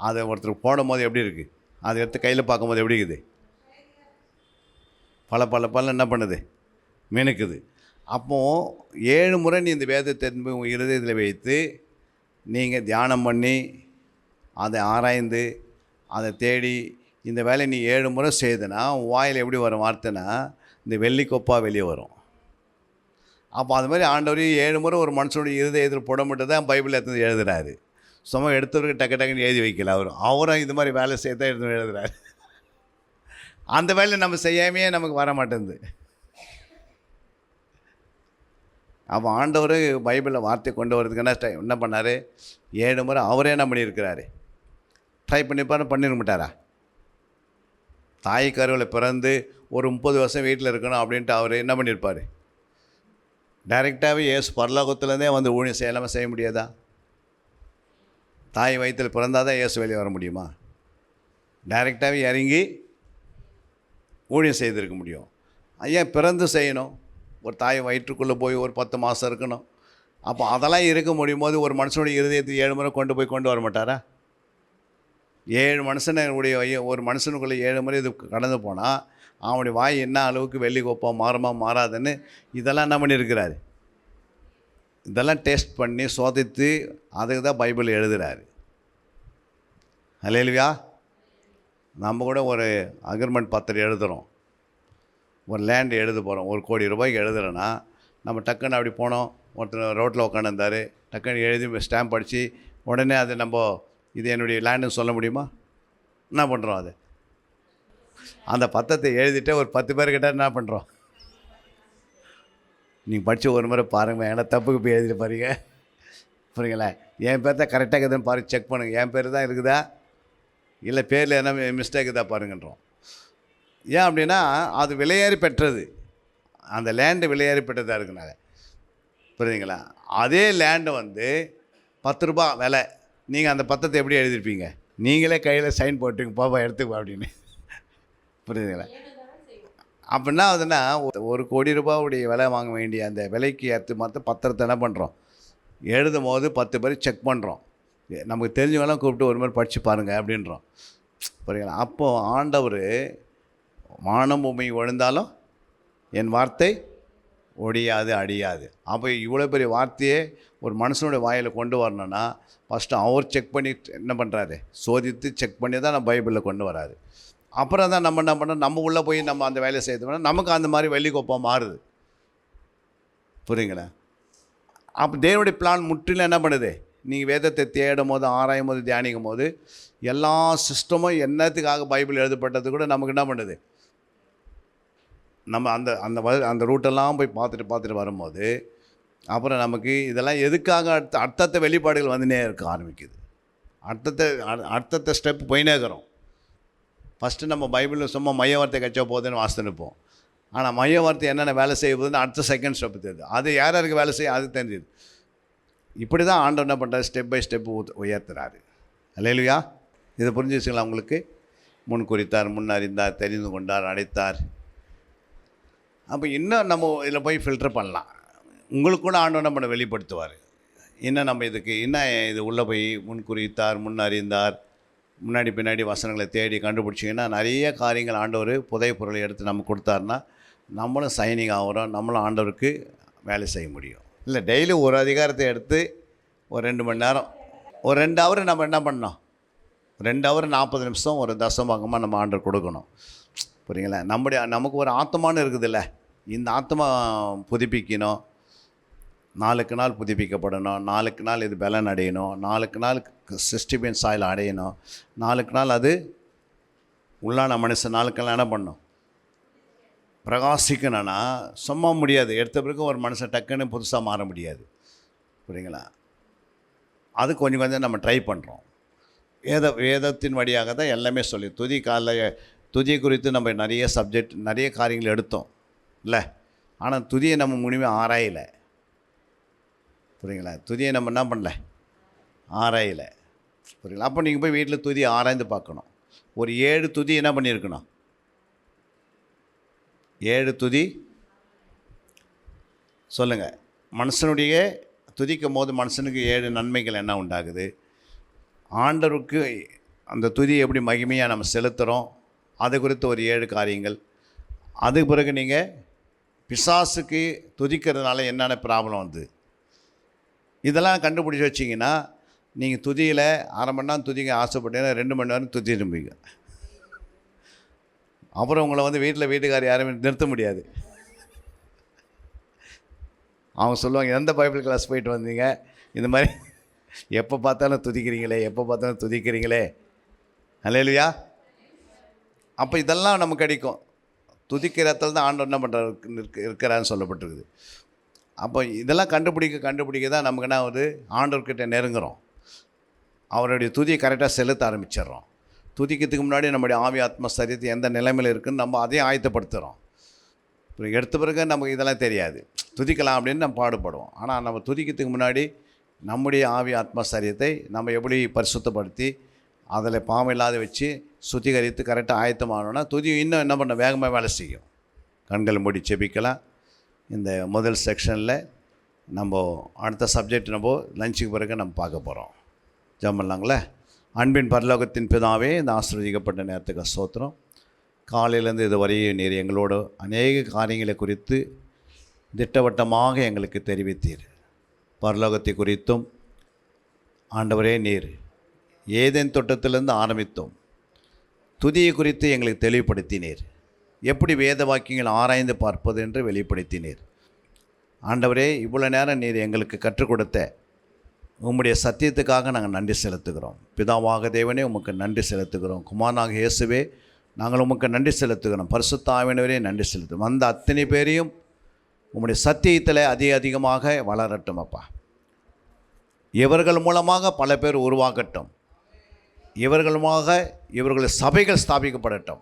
அதை ஒருத்தர் போடும் போது எப்படி இருக்குது? அதை எடுத்து கையில் பார்க்கும்போது எப்படி இருக்குது? பல என்ன பண்ணுது? மினுக்குது. அப்போது 7 முறை நீ இந்த வேதத்தை உங்கள் இருதயத்தில் வைத்து நீங்கள் தியானம் பண்ணி அதை ஆராய்ந்து அதை தேடி இந்த வேலையை நீ 7 முறை செய்தனா உன் வாயில் எப்படி வரும் வார்த்தைனா இந்த வெள்ளிக்கொப்பா வெளியே வரும். அப்போ அது மாதிரி ஆண்டவர் 7 முறை ஒரு மனுஷனுடைய இருதயத்தில் புடமிட்டு தான் பைபிள் எடுத்து எழுதுறாரு. சும்மா எடுத்தவருக்கு டக்குன்னு எழுதி வைக்கல. அவரும் இது மாதிரி வேலை செய்ய தான் எடுத்து எழுதுறாரு. அந்த வேலையை நம்ம செய்யாமையே நமக்கு வர மாட்டேங்குது. அப்போ ஆண்டவர் பைபிளில் வார்த்தை கொண்டு வரதுக்கு என்ன பண்ணார்? 7 முறை அவரே என்ன பண்ணியிருக்கிறாரு? ட்ரை பண்ணிருக்க மாட்டாரா? தாய் கருவில் பிறந்து ஒரு 30 வருஷம் வீட்டில் இருக்கணும் அப்படின்ட்டு அவர் என்ன பண்ணியிருப்பார்? டைரெக்டாகவே ஏசு பரலோகத்துலேருந்தே வந்து ஊழியம் செய்ய முடியாதா? தாய் வயிற்றில் பிறந்தால் தான் ஏசு வெளியே வர முடியுமா? டைரெக்டாகவே இறங்கி ஊழியம் செய்திருக்க முடியும். ஐயா பிறந்து செய்யணும். ஒரு தாய் வயிற்றுக்குள்ளே போய் ஒரு 10 மாதம் இருக்கணும். அப்போ அதெல்லாம் இருக்க முடியும் போது ஒரு மனுஷனுடைய இருதயத்தை 7 முறை கொண்டு வர மாட்டாரா? 7 ஒரு மனுஷனுக்குள்ளே 7 முறை இது கடந்து போனால் அவனுடைய வாய் என்ன அளவுக்கு வெள்ளி கோப்பா மாறுமா மாறாதுன்னு இதெல்லாம் என்ன பண்ணியிருக்கிறாரு? இதெல்லாம் டெஸ்ட் பண்ணி சோதித்து அதுக்கு தான் பைபிள் எழுதுகிறாரு. அல்லேலூயா. நம்ம கூட ஒரு அக்ரிமெண்ட் பத்திரம் எழுதுகிறோம், ஒரு லேண்டு எழுத போகிறோம், 1 கோடி ரூபாய்க்கு எழுதுகிறோன்னா நம்ம டக்குன்னு அப்படி போனோம், ஒருத்தர் ரோட்டில் உட்காந்துருந்தார், டக்குன்னு எழுதி ஸ்டாம்ப் அடித்து உடனே அது நம்ம இது என்னுடைய லேண்டுன்னு சொல்ல முடியுமா? என்ன பண்ணுறோம்? அது அந்த பத்திரத்தை எழுதிட்டு ஒரு 10 பேர்கிட்ட என்ன பண்ணுறோம்? நீங்கள் படித்து ஒரு முறை பாருங்கள், ஏன்னா தப்புக்கு போய் எழுதிட்டு பாருங்க. புரியுங்களா? என் பேர் தான் கரெக்டாக இருக்குதுன்னு பாரு, செக் பண்ணுங்கள். என் பேர் தான் இருக்குதா இல்லை பேரில் என்ன மிஸ்டேக் தான் பாருங்கன்றோம். ஏன் அப்படின்னா அது விலையேறி பெற்றது, அந்த லேண்டு விலையேறி பெற்றதாக இருக்குனால. புரியுதுங்களா? அதே லேண்டு வந்து 10 ரூபா விலை. நீங்கள் அந்த பத்திரத்தை எப்படி எழுதிருப்பீங்க? நீங்களே கையில் சைன் போட்டுங்க, பாப்பா எடுத்துப்பா அப்படின்னு. புரியுதுங்களா? அப்படின்னா அதுன்னா 1 கோடி ரூபாவுடைய விலை வாங்க வேண்டிய அந்த விலைக்கு ஏற்ற மற்ற பத்திரத்தை என்ன பண்ணுறோம்? எழுதும் போது 10 பேர் செக் பண்ணுறோம். நமக்கு தெரிஞ்சவங்களாம் கூப்பிட்டு ஒரு மாதிரி படித்து பாருங்கள் அப்படின்றோம். புரியுங்களா? அப்போது ஆண்டவர் வானம் பூமி ஒழிந்தாலும் என் வார்த்தை ஒடியாது அடியாது. அப்போ இவ்வளோ பெரிய வார்த்தையே ஒரு மனுஷனுடைய வாயில் கொண்டு வரணும்னா ஃபஸ்ட்டு அவர் செக் பண்ணி என்ன பண்ணுறாரு? சோதித்து செக் பண்ணி தான் நம்ம பைபிளில் கொண்டு வராரு. அப்புறம் தான் நம்ம என்ன பண்ணோம்? நம்ம உள்ளே போய் நம்ம அந்த வேலையை செய்தோம்னா நமக்கு அந்த மாதிரி வெள்ளிக்கொப்பா மாறுது. புரியுங்களா? அப்போ தேவனுடைய பிளான் முற்றிலும் என்ன பண்ணுது? நீங்கள் வேதத்தை தேடும் போது, ஆராயும் போது, தியானிக்கும் போது எல்லா சிஸ்டமும் என்னத்துக்காக பைபிள் எழுதப்பட்டது கூட நமக்கு என்ன பண்ணுது? நம்ம அந்த அந்த அந்த ரூட்டெல்லாம் போய் பார்த்துட்டு வரும்போது அப்புறம் நமக்கு இதெல்லாம் எதுக்காக அர்த்தத்தை வெளிப்பாடுகள் வந்துனே இருக்க ஆரம்பிக்குது. அர்த்தத்தை ஸ்டெப் போயினே இருக்கிறோம். ஃபஸ்ட்டு நம்ம பைபிளில் சும்மா மைய வார்த்தை கச்சா போதுன்னு வாசித்து நிற்போம். ஆனால் மைய வார்த்தை என்னென்ன வேலை செய்ய போகுதுன்னு அடுத்த செகண்ட் ஸ்டெப்பு தெரியுது. அது யார் யாருக்கு வேலை செய்ய அது தெரிஞ்சுது. இப்படி தான் ஆண்டவர் என்ன பண்ணுறாரு, ஸ்டெப் பை ஸ்டெப்பு உயர்த்துறாரு. அல்லேலூயா. இதை புரிஞ்சுச்சுங்களா உங்களுக்கு? முன் குறித்தார், முன் அறிந்தார், தெரிந்து கொண்டார், அடைத்தார். அப்போ இன்னும் நம்ம இதில் போய் ஃபில்டர் பண்ணலாம். உங்களுக்கு கூட ஆண்டவர் என்ன பண்ண வெளிப்படுத்துவார். இன்னும் நம்ம இதுக்கு இன்னும் இது உள்ளே போய் முன் குறித்தார், முன் அறிந்தார், முன்னாடி பின்னாடி வசனங்களை தேடி கண்டுபிடிச்சிங்கன்னா நிறைய காரியங்கள் ஆண்டவர் புதை பொருளை எடுத்து நம்ம கொடுத்தாருன்னா நம்மளும் சைனிங் ஆகிறோம், நம்மளும் ஆண்டவருக்கு வேலை செய்ய முடியும். இல்லை டெய்லி ஒரு அதிகாரத்தை எடுத்து ஒரு 2 மணி நேரம், ஒரு 2 ஹவர் நம்ம என்ன பண்ணோம், 2 ஹவர் 40 நிமிஷம் ஒரு தசமபாகமாக நம்ம ஆண்டவர் கொடுக்கணும். புரியுங்களா? நமக்கு ஒரு ஆத்மான்னு இருக்குதுல்ல, இந்த ஆத்மா புதுப்பிக்கணும், நாளுக்கு நாள் புதுப்பிக்கப்படணும், நாளுக்கு நாள் இது பலன் அடையணும், நாளுக்கு நாள் சிஸ்டிபியன் சாயில் அடையணும், நாளுக்கு நாள் அது உள்ளான மனுஷன் நாளுக்கெல்லாம் என்ன பண்ணணும், பிரகாசிக்கணும்னா சும்மா முடியாது. எடுத்த பிறகு ஒரு மனுஷன் டக்குன்னு புதுசாக மாற முடியாது. புரியுங்களா? அது கொஞ்சம் கொஞ்சம் நம்ம ட்ரை பண்ணுறோம். வேதத்தின் வழியாக தான் எல்லாமே சொல்லி துதி குறித்து நம்ம நிறைய சப்ஜெக்ட் நிறைய காரியங்கள் எடுத்தோம் இல்லை. ஆனால் துதியை நம்ம முழுமையாக ஆராயலை. புரியுங்களா? துதியை நம்ம என்ன பண்ணல, ஆராயலை. புரியுங்களா? அப்போ நீங்கள் போய் வீட்டில் துதி ஆராய்ந்து பார்க்கணும். ஒரு 7 துதி என்ன பண்ணியிருக்கணும், 7 துதி சொல்லுங்கள். மனுஷனுடைய துதிக்கும் போது மனுஷனுக்கு 7 நன்மைகள் என்ன உண்டாகுது, ஆண்டவருக்கு அந்த துதி எப்படி மகிமையாக நம்ம செலுத்துகிறோம், அது குறித்து ஒரு 7 காரியங்கள். அதுக்கு பிறகு நீங்கள் பிசாசுக்கு துதிக்கிறதுனால என்னென்ன ப்ராப்ளம் வந்து இதெல்லாம் கண்டுபிடிச்சி வச்சிங்கன்னா நீங்கள் துதியில் 1/2 மணி நேரம் துதிக்க ஆசைப்பட்டீங்கன்னா 2 மணி நேரம் துதி இருப்பீங்க. அப்புறம் உங்களை வந்து வீட்டுக்கார் யாருமே நிறுத்த முடியாது. அவங்க சொல்லுவாங்க, எந்த பைபிள் கிளாஸ் போயிட்டு வந்தீங்க, இந்த மாதிரி எப்போ பார்த்தாலும் துதிக்கிறீங்களே. அல்லேலூயா. அப்போ இதெல்லாம் நமக்கு கிடைக்கும். துதிக்கிற இடத்துல தான் ஆண்டவர் என்ன பண்ணுறாரு இருக்கிறான்னு சொல்லப்பட்டிருக்குது. அப்போ இதெல்லாம் கண்டுபிடிக்க தான் நமக்கு என்ன ஆகுது, ஆண்டவர்கிட்ட நெருங்குறோம், அவருடைய துதியை கரெக்டாக செலுத்த ஆரம்பிச்சிடுறோம். துதிக்கிறதுக்கு முன்னாடி நம்முடைய ஆவி ஆத்ம சரீரத்தை எந்த நிலைமையில் இருக்குதுன்னு நம்ம அதையும் ஆயத்தப்படுத்துகிறோம். இப்போ எடுத்த பிறகு நமக்கு இதெல்லாம் தெரியாது, துதிக்கலாம் அப்படின்னு நம்ம பாடுபடுவோம். ஆனால் நம்ம துதிக்கிறதுக்கு முன்னாடி நம்முடைய ஆவி ஆத்ம சரீரத்தை நம்ம எப்படி பரிசுத்தப்படுத்தி அதில் பாவம் இல்லாத வச்சு சுத்திகரித்து கரெக்டாக ஆயத்தமானோன்னா துதி இன்னும் என்ன பண்ண வேகமாக வேலை செய்யும். கண்கள் மூடி செபிக்கலாம். இந்த முதல் செக்ஷனில் நம்ம அடுத்த சப்ஜெக்ட் நம்ம லஞ்சுக்கு பிறகு நம்ம பார்க்க போகிறோம். ஜெபம் பண்ணலாங்களே. அன்பின் பரலோகத்தின் பிதாவே, இந்த ஆசீர்வதிக்கப்பட்ட நேரத்துக்கு ஸ்தோத்திரம். காலையிலேருந்து இதுவரையும் நீர் எங்களோடு அநேக காரியங்களை குறித்து திட்டவட்டமாக எங்களுக்கு தெரிவித்தீர். பரலோகத்தை குறித்தும் ஆண்டவரே நீர் ஏதேன் தோட்டத்திலிருந்து ஆரம்பித்தோம். துதியை குறித்து எங்களுக்கு தெளிவுபடுத்தினீர். எப்படி வேத வாக்கியங்கள் ஆராய்ந்து பார்ப்பது என்று வெளிப்படுத்தினீர். ஆண்டவரே, இவ்வளோ நேரம் நீர் எங்களுக்கு கற்றுக் கொடுத்த உம்முடைய சத்தியத்துக்காக நாங்கள் நன்றி செலுத்துகிறோம். பிதாவாக தேவனே உமக்கு நன்றி செலுத்துகிறோம். குமாரனாக இயேசுவே நாங்கள் உமக்கு நன்றி செலுத்துகிறோம். பரிசுத்த ஆவியானவரே நன்றி செலுத்துகிறோம். வந்த அத்தனை பேரையும் உம்முடைய சத்தியத்தில் அதிகமாக வளரட்டும் அப்பா. இவர்கள் மூலமாக பல பேர் உருவாகட்டும். இவர்கள் மூலமாக இவர்களுடைய சபைகள் ஸ்தாபிக்கப்படட்டும்.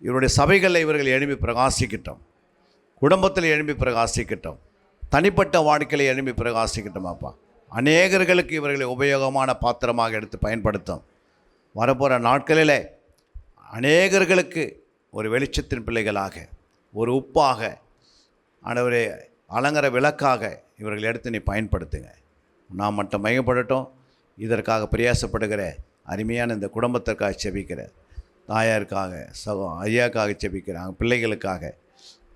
இவருடைய சபைகளில் இவர்கள் எழும்பி பிரகாசிக்கட்டும். குடும்பத்தில் எழும்பி பிரகாசிக்கட்டும். தனிப்பட்ட வாழ்க்கையில் எழும்பி பிரகாசிக்கட்டும் அப்பா. அநேகர்களுக்கு இவர்களை உபயோகமான பாத்திரமாக எடுத்து பயன்படுத்தும். வரப்போகிற நாட்களில் அநேகர்களுக்கு ஒரு வெளிச்சத்தின் பிள்ளைகளாக, ஒரு உப்பாக, ஆண்டவரே அலங்கர விளக்காக இவர்கள் எடுத்து நீ பயன்படுத்துங்க. நாம் மட்டும் மையப்படட்டும். இதற்காக பிரயாசப்படுகிற அருமையான இந்த குடும்பத்திற்காக செபிக்கிற தாயாருக்காக, ஐயாக்காக செபிக்கிறேன், அவங்க பிள்ளைகளுக்காக,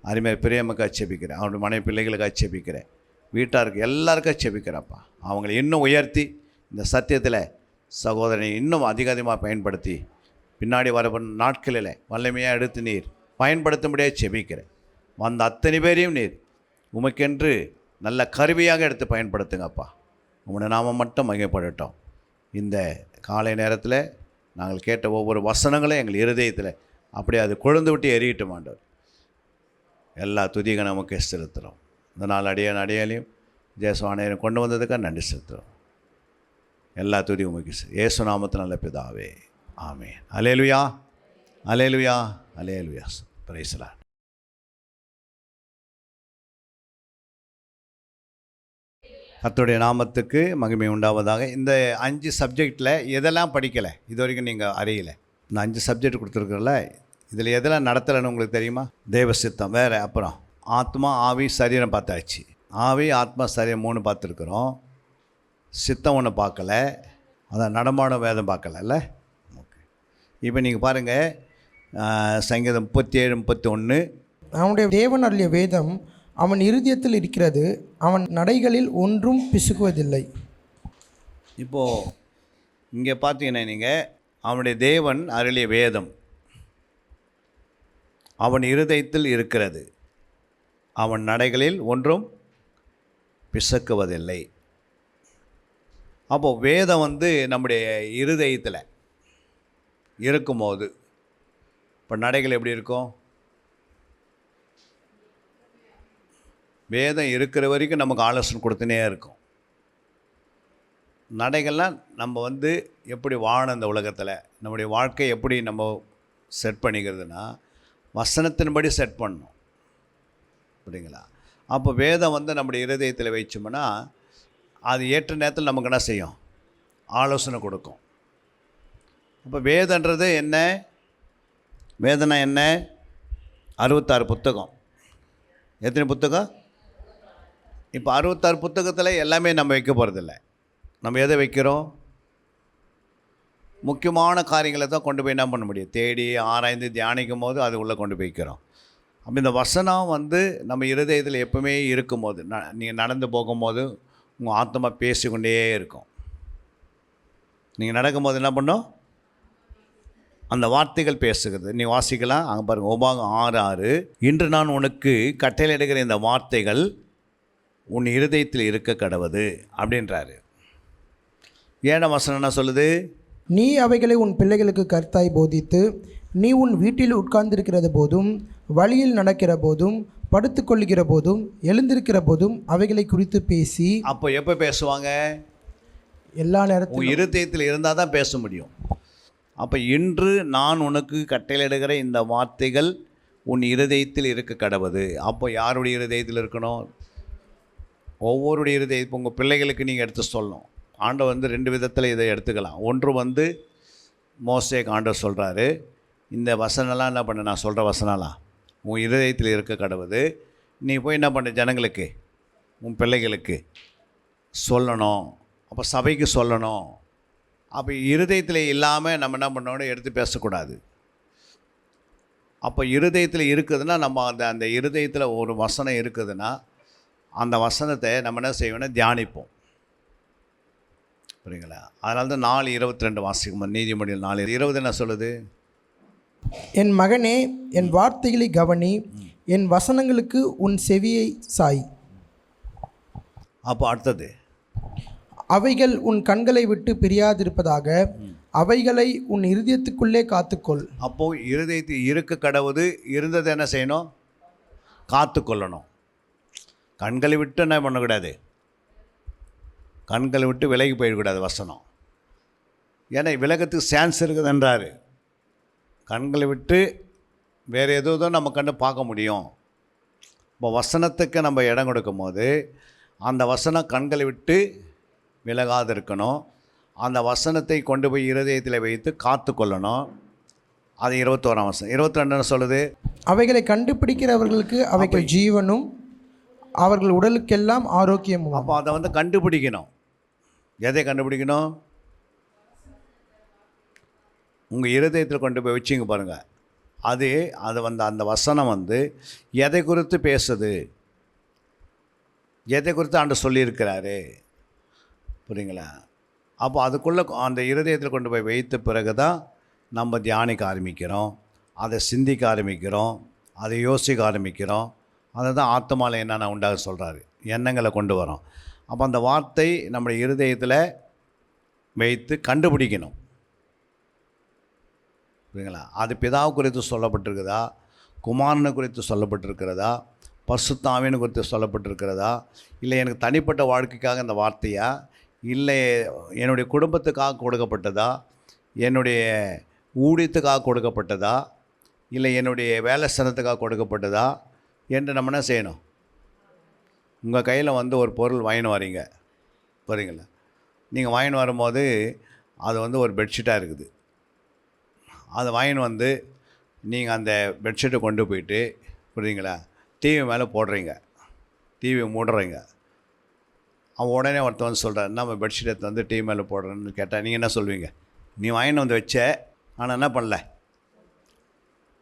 அருமையாக பிரியமுக்காக செபிக்கிறேன், அவனுடைய மனைவி பிள்ளைகளுக்காக செபிக்கிறேன், வீட்டாருக்கு எல்லாருக்காக செபிக்கிறப்பா. அவங்களை இன்னும் உயர்த்தி இந்த சத்தியத்தில் சகோதரனை இன்னும் அதிகமாக பயன்படுத்தி பின்னாடி வர நாட்களில் வல்லமையாக எடுத்து நீர் பயன்படுத்தும்படியாக செபிக்கிறேன். வந்த அத்தனை பேரையும் நீர் உமக்கென்று நல்ல கருவியாக எடுத்து பயன்படுத்துங்கப்பா. உங்களுடைய நாமம் மட்டும் மகிமைப்படட்டும். இந்த காலை நேரத்தில் நாங்கள் கேட்ட ஒவ்வொரு வசனங்களும் எங்கள் இருதயத்தில் அப்படியே அது கொழுந்து விட்டு எரியட்டும் ஆண்டவர். எல்லா துதிக நமக்கு செலுத்துகிறோம். இந்த நாள் அடியாலையும் ஜெயசுவானையும் கொண்டு வந்ததுக்காக நன்றி செலுத்துகிறோம். எல்லா துதி உமக்கு இயேசு நாமத்தில் நல்ல பிதாவே, ஆமென். அல்லேலூயா, அல்லேலூயா, அல்லேலூயா. Praise the Lord. கர்த்தருடைய நாமத்துக்கு மகிமை உண்டாவதாக. இந்த 5 சப்ஜெக்டில் எதெல்லாம் படிக்கலை இது வரைக்கும் நீங்கள் அறியலை. இந்த 5 சப்ஜெக்ட் கொடுத்துருக்குறல, இதில் எதெல்லாம் நடத்தலைன்னு உங்களுக்கு தெரியுமா? தேவ சித்தம் வேறு, அப்புறம் ஆத்மா ஆவி சரீரம் பார்த்தாச்சு. ஆவி ஆத்மா சரீரம் 3 பார்த்துருக்குறோம். சித்தம் ஒன்று பார்க்கல, அதான் நடமாடும் வேதம் பார்க்கல. ஓகே, இப்போ நீங்கள் பாருங்கள் சங்கீதம் 37, 31. அவனுடைய தேவன் அருளிய வேதம் அவன் இருதயத்தில் இருக்கிறது, அவன் நடைகளில் ஒன்றும் பிசுக்குவதில்லை. இப்போது இங்கே பார்த்தீங்கன்னா நீங்கள் அவனுடைய தேவன் அருளிய வேதம் அவன் இருதயத்தில் இருக்கிறது, அவன் நடைகளில் ஒன்றும் பிசக்குவதில்லை. அப்போது வேதம் நம்முடைய இருதயத்தில் இருக்கும்போது இப்போ நடைகள் எப்படி இருக்கும்? வேதம் இருக்கிற வரைக்கும் நமக்கு ஆலோசனை கொடுத்துனே இருக்கும். நடைகள்லாம் நம்ம எப்படி வாழணும் இந்த உலகத்தில், நம்முடைய வாழ்க்கை எப்படி நம்ம செட் பண்ணிக்கிறதுனா வசனத்தின்படி செட் பண்ணணும், அப்படிங்களா? அப்போ வேதம் நம்முடைய இருதயத்தில் வச்சோம்னா அது ஏற்ற நேரத்தில் நமக்கு என்ன செய்யும்? ஆலோசனை கொடுக்கும். அப்போ வேதன்றது என்ன? வேதனை என்ன? 66 புத்தகம். எத்தனை புத்தகம்? இப்போ 66 புத்தகத்தில் எல்லாமே நம்ம வைக்க போகிறதில்ல. நம்ம எதை வைக்கிறோம்? முக்கியமான காரியங்களை தான் கொண்டு போய் என்ன பண்ண முடியும்? தேடி ஆராய்ந்து தியானிக்கும் போது அது உள்ளே கொண்டு போய் வைக்கிறோம். அப்போ இந்த வசனம் நம்ம இருதயத்தில் எப்பவுமே இருக்கும்போது, நீங்கள் நடந்து போகும்போது உங்கள் ஆத்மா பேசிக்கொண்டே இருக்கும். நீங்கள் நடக்கும்போது என்ன பண்ணோம்? அந்த வார்த்தைகள் பேசுகிறது. நீ வாசிக்கலாம், அங்கே பாருங்கள், உபாகம் 6:6. இன்று நான் உனக்கு கட்டளையிடுகிற இந்த வார்த்தைகள் உன் இருதயத்தில் இருக்க கடவது அப்படின்றாரு. 7ஆம் வசனம் என்ன சொல்லுது? நீ அவைகளை உன் பிள்ளைகளுக்கு கர்த்தாய் போதித்து, நீ உன் வீட்டில் உட்கார்ந்திருக்கிறது போதும், வழியில் நடக்கிற போதும், படுத்துக்கொள்ளுகிற போதும், எழுந்திருக்கிற போதும் அவைகளை குறித்து பேசி. அப்போ எப்போ பேசுவாங்க? எல்லா நேரத்திலும். உன் இருதயத்தில் இருந்தால் தான் பேச முடியும். அப்போ இன்று நான் உனக்கு கட்டளையிடுகிற இந்த வார்த்தைகள் உன் இருதயத்தில் இருக்க கடவுது. அப்போ யாருடைய இருதயத்தில் இருக்கணும்? ஒவ்வொருடைய இருதயம். இப்போ உங்கள் பிள்ளைகளுக்கு நீங்கள் எடுத்து சொல்லணும். ஆண்டவர் 2 விதத்தில் இதை எடுத்துக்கலாம். ஒன்று மோசேக்கு ஆண்டவர் சொல்கிறாரு, இந்த வசனம்லாம் என்ன பண்ண, நான் சொல்கிற வசனம்லாம் உன் இருதயத்தில் இருக்க கடவுது. நீ போய் என்ன பண்ண, ஜனங்களுக்கு உன் பிள்ளைகளுக்கு சொல்லணும். அப்போ சபைக்கு சொல்லணும். அப்போ இருதயத்தில் இல்லாமல் நம்ம என்ன பண்ணோன்னு எடுத்து பேசக்கூடாது. அப்போ இருதயத்தில் இருக்குதுன்னா நம்ம அந்த இருதயத்தில் ஒரு வசனம் இருக்குதுன்னா அந்த வசனத்தை நம்ம என்ன செய்வோம்னா தியானிப்போம், புரியுங்களா? அதனால தான் 4:22 வாசிக்கும். நீதிமொழிகள் 4:20 என்ன சொல்லுது? என் மகனே, என் வார்த்தைகளை கவனி, என் வசனங்களுக்கு உன் செவியை சாய். அப்போ அடுத்தது, அவைகள் உன் கண்களை விட்டு பிரியாதிருப்பதாக, அவைகளை உன் இருதயத்துக்குள்ளே காத்துக்கொள். அப்போது இருதயத்தில் இருக்க கடவுது இருந்தது என்ன செய்யணும்? காத்து கொள்ளணும். கண்களை விட்டு என்ன பண்ணக்கூடாது? கண்களை விட்டு விலகி போயிடக்கூடாது வசனம். ஏன்னா விலகத்துக்கு சான்ஸ் இருக்குதுன்றாரு. கண்களை விட்டு வேறு ஏதோ நம்ம கண்டு பார்க்க முடியும். இப்போ வசனத்துக்கு நம்ம இடம் கொடுக்கும் போது அந்த வசனம் கண்களை விட்டு விலகாது இருக்கணும். அந்த வசனத்தை கொண்டு போய் இருதயத்தில் வைத்து காத்து கொள்ளணும். அது 21ஆம் வசனம். 22 சொல்லுது, அவைகளை கண்டுபிடிக்கிறவர்களுக்கு அவைகள் ஜீவனும் அவர்கள் உடலுக்கெல்லாம் ஆரோக்கியமும். அப்போ அதை கண்டுபிடிக்கணும். எதை கண்டுபிடிக்கணும்? உங்கள் இருதயத்தில் கொண்டு போய் வச்சிங்க பாருங்கள். அது அந்த வசனம் எதை குறித்து பேசுது, எதை குறித்து ஆண்டவர் சொல்லியிருக்கிறாரு, புரியுங்களா? அப்போ அதுக்குள்ளே அந்த இருதயத்தில் கொண்டு போய் வைத்த பிறகு தான் நம்ம தியானிக்க ஆரம்பிக்கிறோம், அதை சிந்திக்க ஆரம்பிக்கிறோம், அதை யோசிக்க ஆரம்பிக்கிறோம். அதை தான் ஆத்மாவில் என்னென்ன உண்டாக சொல்கிறாரு, எண்ணங்களை கொண்டு வரோம். அப்போ அந்த வார்த்தை நம்முடைய இருதயத்தில் வைத்து கண்டுபிடிக்கணும், புரியுங்களா? அது பிதாவு குறித்து சொல்லப்பட்டிருக்குதா, குமாரனை குறித்து சொல்லப்பட்டிருக்கிறதா, பரிசுத்த ஆவியை குறித்து சொல்லப்பட்டிருக்கிறதா, இல்லை எனக்கு தனிப்பட்ட வாழ்க்கைக்காக இந்த வார்த்தையா, இல்லை என்னுடைய குடும்பத்துக்காக கொடுக்கப்பட்டதா, என்னுடைய ஊழியத்துக்காக கொடுக்கப்பட்டதா, இல்லை என்னுடைய வேலை ஸ்தலத்துக்காக கொடுக்கப்பட்டதா என்று நம்ம என்ன செய்யணும்? உங்கள் கையில் ஒரு பொருள் வாங்கின்னு வரீங்க, புரியுங்களா? நீங்கள் வாங்கின்னு வரும்போது அது வந்து ஒரு பெட்ஷீட்டாக இருக்குது. அதை வாங்கின்னு வந்து நீங்கள் அந்த பெட்ஷீட்டை கொண்டு போயிட்டு புரியுங்களா டிவி மேலே போடுறீங்க, டிவி மூடுறீங்க. அவன் உடனே ஒருத்தன் வந்து சொல்கிறான், நம்ம பெட்ஷீட் எடுத்து வந்து டிவி மேலே போடுறேன்னு கேட்டால் நீங்கள் என்ன சொல்வீங்க? நீ வாங்கின்னு வந்து வச்ச, ஆனால் என்ன பண்ணல,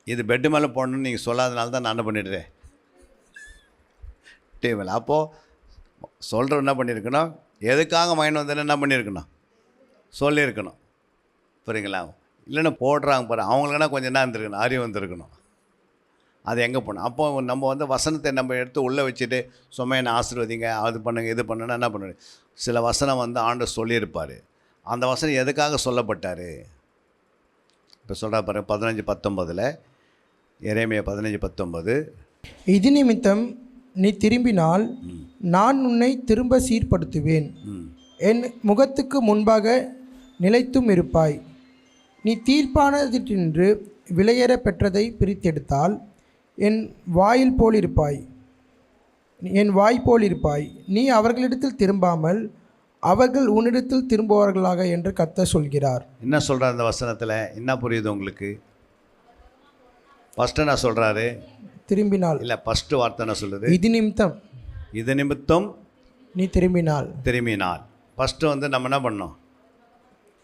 இது பெட்டு மேலே போடணுன்னு நீங்கள் சொல்லாதனால தான் நான் என்ன பண்ணிடுறேன் டிவி மேலே. அப்போது சொல்கிற என்ன பண்ணியிருக்கணும், எதுக்காக வாங்கின்னு வந்தேன்னு என்ன பண்ணியிருக்கணும் சொல்லியிருக்கணும். புரியுங்களா? இல்லைன்னா போடுறாங்க பாரு, அவங்களுக்குன்னா கொஞ்சம் என்ன இருந்திருக்கணும், அறிவு வந்திருக்கணும். அது எங்கே போகணும்? அப்போ நம்ம வந்து வசனத்தை நம்ம எடுத்து உள்ளே வச்சுட்டு சும்மா என்னை ஆசீர்வதிங்க, அது பண்ணுங்கள், இது பண்ணுன்னா என்ன பண்ணுறது? சில வசனம் வந்து ஆண்டவர் சொல்லியிருப்பார். அந்த வசனம் எதுக்காக சொல்லப்பட்டார்? இப்போ சொல்கிறா பாரு 15:19, எரேமியா 15:19. இது நிமித்தம் நீ திரும்பினால் நான் உன்னை திரும்ப சீர்படுத்துவேன், என் முகத்துக்கு முன்பாக நிலைத்தும் இருப்பாய். நீ தீர்ப்பானதின்று விலையேற பெற்றதை பிரித்தெடுத்தால் என் வாய் போல் இருப்பாய். நீ அவர்களிடத்தில் திரும்பாமல் அவர்கள் உன்னிடத்தில் திரும்புவார்களாக என்று கர்த்தர் சொல்கிறார். என்ன சொல்கிறார் அந்த வசனத்தில்? என்ன புரியுது உங்களுக்கு? ஃபஸ்ட்டு நான் சொல்கிறாரு திரும்பினால் இல்லை, ஃபஸ்ட்டு வார்த்தை என்ன சொல்லுது? இது நிமித்தம் நீ திரும்பினால். ஃபஸ்ட்டு வந்து நம்ம என்ன பண்ணோம்?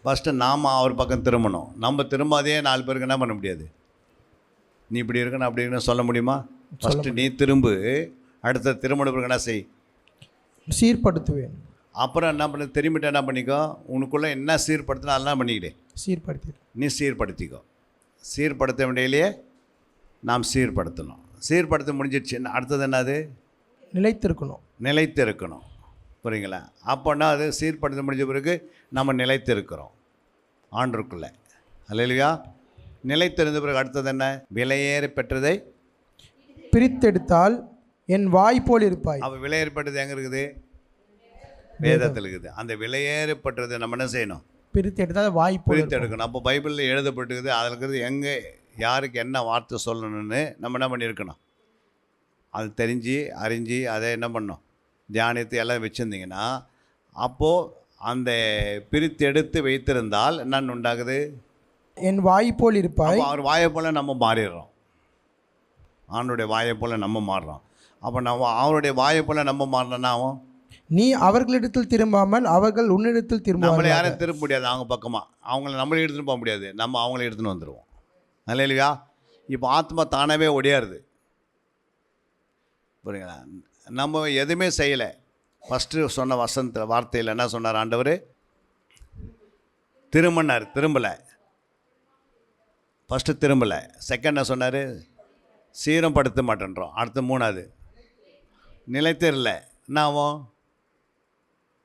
ஃபஸ்ட்டு நாம் அவர் பக்கம் திரும்பணும். நம்ம திரும்பாதே 4 பேருக்கு என்ன பண்ண முடியாது? நீ இப்படி இருக்கணும் அப்படி இருக்கணும் சொல்ல முடியுமா? ஃபஸ்ட்டு நீ திரும்பு, அடுத்த திருமண பிறகு என்ன செய்? சீர்படுத்துவேன். அப்புறம் என்ன பண்ண, திரும்பிட்டு என்ன பண்ணிக்கோ, உனக்குள்ளே என்ன சீர்படுத்தினா அதெல்லாம் பண்ணிக்கிட்டே நீ சீர்படுத்திக்கோ. சீர்படுத்த வேண்டியிலேயே நாம் சீர்படுத்தணும். சீர்படுத்த முடிஞ்சிடுச்சு, அடுத்தது என்னது? நிலைத்து இருக்கணும். புரியுங்களா? அப்போன்னா அது சீர்படுத்த முடிஞ்ச பிறகு நம்ம நிலைத்து இருக்கிறோம் ஆண்டருக்குள்ளே. அல்லேலூயா. நிலைத்திருந்த பிறகு அடுத்தது என்ன? விலையேற பெற்றதை பிரித்தெடுத்தால் என் வாய் போல் இருப்பாய். அப்போ விலையேறப்பட்டது எங்கே இருக்குது? வேதத்தில் இருக்குது. அந்த விலையேறப்பட்டதை நம்ம என்ன செய்யணும்? பிரித்தெடுத்தால் வாய் போல் பிரித்தெடுக்கணும். அப்போ பைபிளில் எழுதப்பட்டிருக்குது. அதில் இருக்கிறது எங்கே யாருக்கு என்ன வார்த்தை சொல்லணும்னு நம்ம என்ன பண்ணியிருக்கணும்? அது தெரிஞ்சு அறிஞ்சு அதை என்ன பண்ணணும், தியானித்து எல்லாம் வச்சுருந்தீங்கன்னா அப்போது அந்த பிரித்தெடுத்து வைத்திருந்தால் என்னென்னு உண்டாகுது? என் வாய் போல் இருப்பாய். அவர் வாயை போல் நம்ம மாறிடுறோம். ஆண்டோடைய வாயை போல் நம்ம மாறுறோம். அப்போ நம்ம அவருடைய வாயை போல் நம்ம மாறினோன்னா ஆகும், நீ அவர்களிடத்தில் திரும்பாமல் அவர்கள் உன்னிடத்தில் திரும்ப. நம்மளை யாரும் திரும்ப முடியாது அவங்க பக்கமாக. அவங்கள நம்மளே எடுத்துகிட்டு போக முடியாது, நம்ம அவங்கள எடுத்துன்னு வந்துடுவோம். அல்லேலூயா. இப்போ ஆத்மா தானாகவே ஒடியாருது. புரியுங்களா? நம்ம எதுவுமே செய்யலை. ஃபஸ்ட்டு சொன்ன வசனத்தில் வார்த்தையில் என்ன சொன்னார் ஆண்டவர்? திரும்பலை. ஃபஸ்ட்டு திரும்பலை. செகண்ட் என்ன சொன்னார்? சீரம் படுத்த மாட்டேன்றோம். அடுத்து 3வது நிலைத்திரல. என்ன ஆகும்?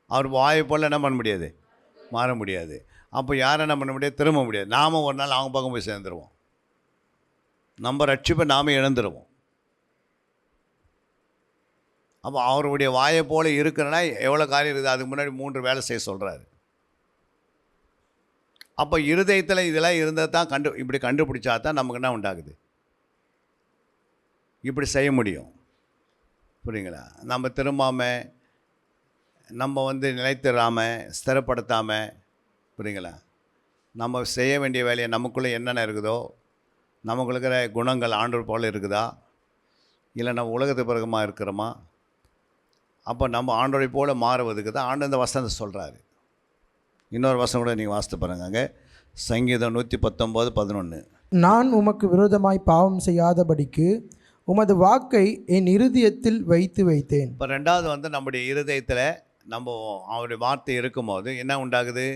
அவர் வாயை போல் என்ன பண்ண முடியாது, மாற முடியாது. அப்போ யாரை என்ன பண்ண முடியாது? திரும்ப முடியாது. நாம் ஒரு நாள் அவங்க பக்கம் போய் சேர்ந்துருவோம். நம்ம ரட்சிப்பை நாம் இழந்துருவோம். அப்போ அவருடைய வாயை போல் இருக்கிறனா எவ்வளோ காரியம் இருக்குது. அதுக்கு முன்னாடி 3 வேலை செய்ய சொல்கிறாரு. அப்போ இருதயத்தில் இதெல்லாம் இருந்தால் தான் இப்படி கண்டுபிடிச்சா தான் நமக்கு என்ன உண்டாகுது, இப்படி செய்ய முடியும். புரியுங்களா? நம்ம திரும்பாமல், நம்ம வந்து நிலைத்திராமல், ஸ்திரப்படுத்தாமல், புரியுங்களா, நம்ம செய்ய வேண்டிய வேலையை நமக்குள்ளே என்னென்ன இருக்குதோ, நமக்கு இருக்கிற குணங்கள் ஆண்டவர் போல் இருக்குதா, இல்லை நம்ம உலகத்து பிறகுமா இருக்கிறோமா, அப்போ நம்ம ஆண்டோரை போல் மாறுவதுக்கு தான் ஆண்டு இந்த வசனத்தை சொல்கிறாரு. இன்னொரு வசனம் கூட நீங்கள் வாசித்து பாருங்க. சங்கீதம் 119:11. நான் உமக்கு விரோதமாய் பாவம் செய்யாதபடிக்கு உமது வாக்கை என் இருதயத்தில் வைத்தேன். இப்போ 2வது வந்து நம்முடைய இருதயத்தில் நம்ம அவருடைய வார்த்தை இருக்கும்போது என்ன உண்டாகுது?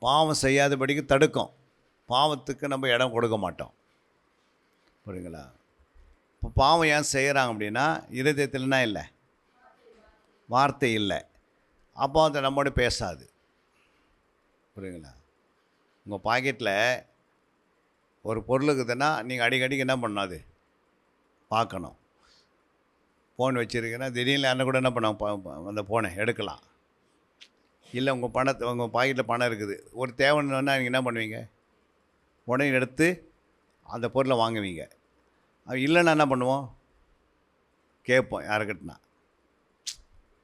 பாவம் செய்யாதபடிக்கு தடுக்கும். பாவத்துக்கு நம்ம இடம் கொடுக்க மாட்டோம். புரியுங்களா? இப்போ பாவம் ஏன் செய்கிறாங்க அப்படின்னா இருதயத்தில்னா இல்லை, வார்த்தை இல்லை. அப்போ அதை நம்மோட பேசாது. புரியுங்களா? உங்கள் பாக்கெட்டில் ஒரு பொருள் இருக்குதுன்னா நீங்கள் அடிக்கடிக்கு என்ன பண்ணாது பார்க்கணும். ஃபோன் வச்சுருக்கீங்கன்னா திடீர்னு என்ன கூட என்ன பண்ண அந்த ஃபோனை எடுக்கலாம். இல்லை உங்கள் பாக்கெட்டில் பணம் இருக்குது, ஒரு தேவைன்னா நீங்கள் என்ன பண்ணுவீங்க? உடனே எடுத்து அந்த பொருளை வாங்குவீங்க. இல்லைன்னா என்ன பண்ணுவோம்? கேட்போம் யாருக்கிட்டனா.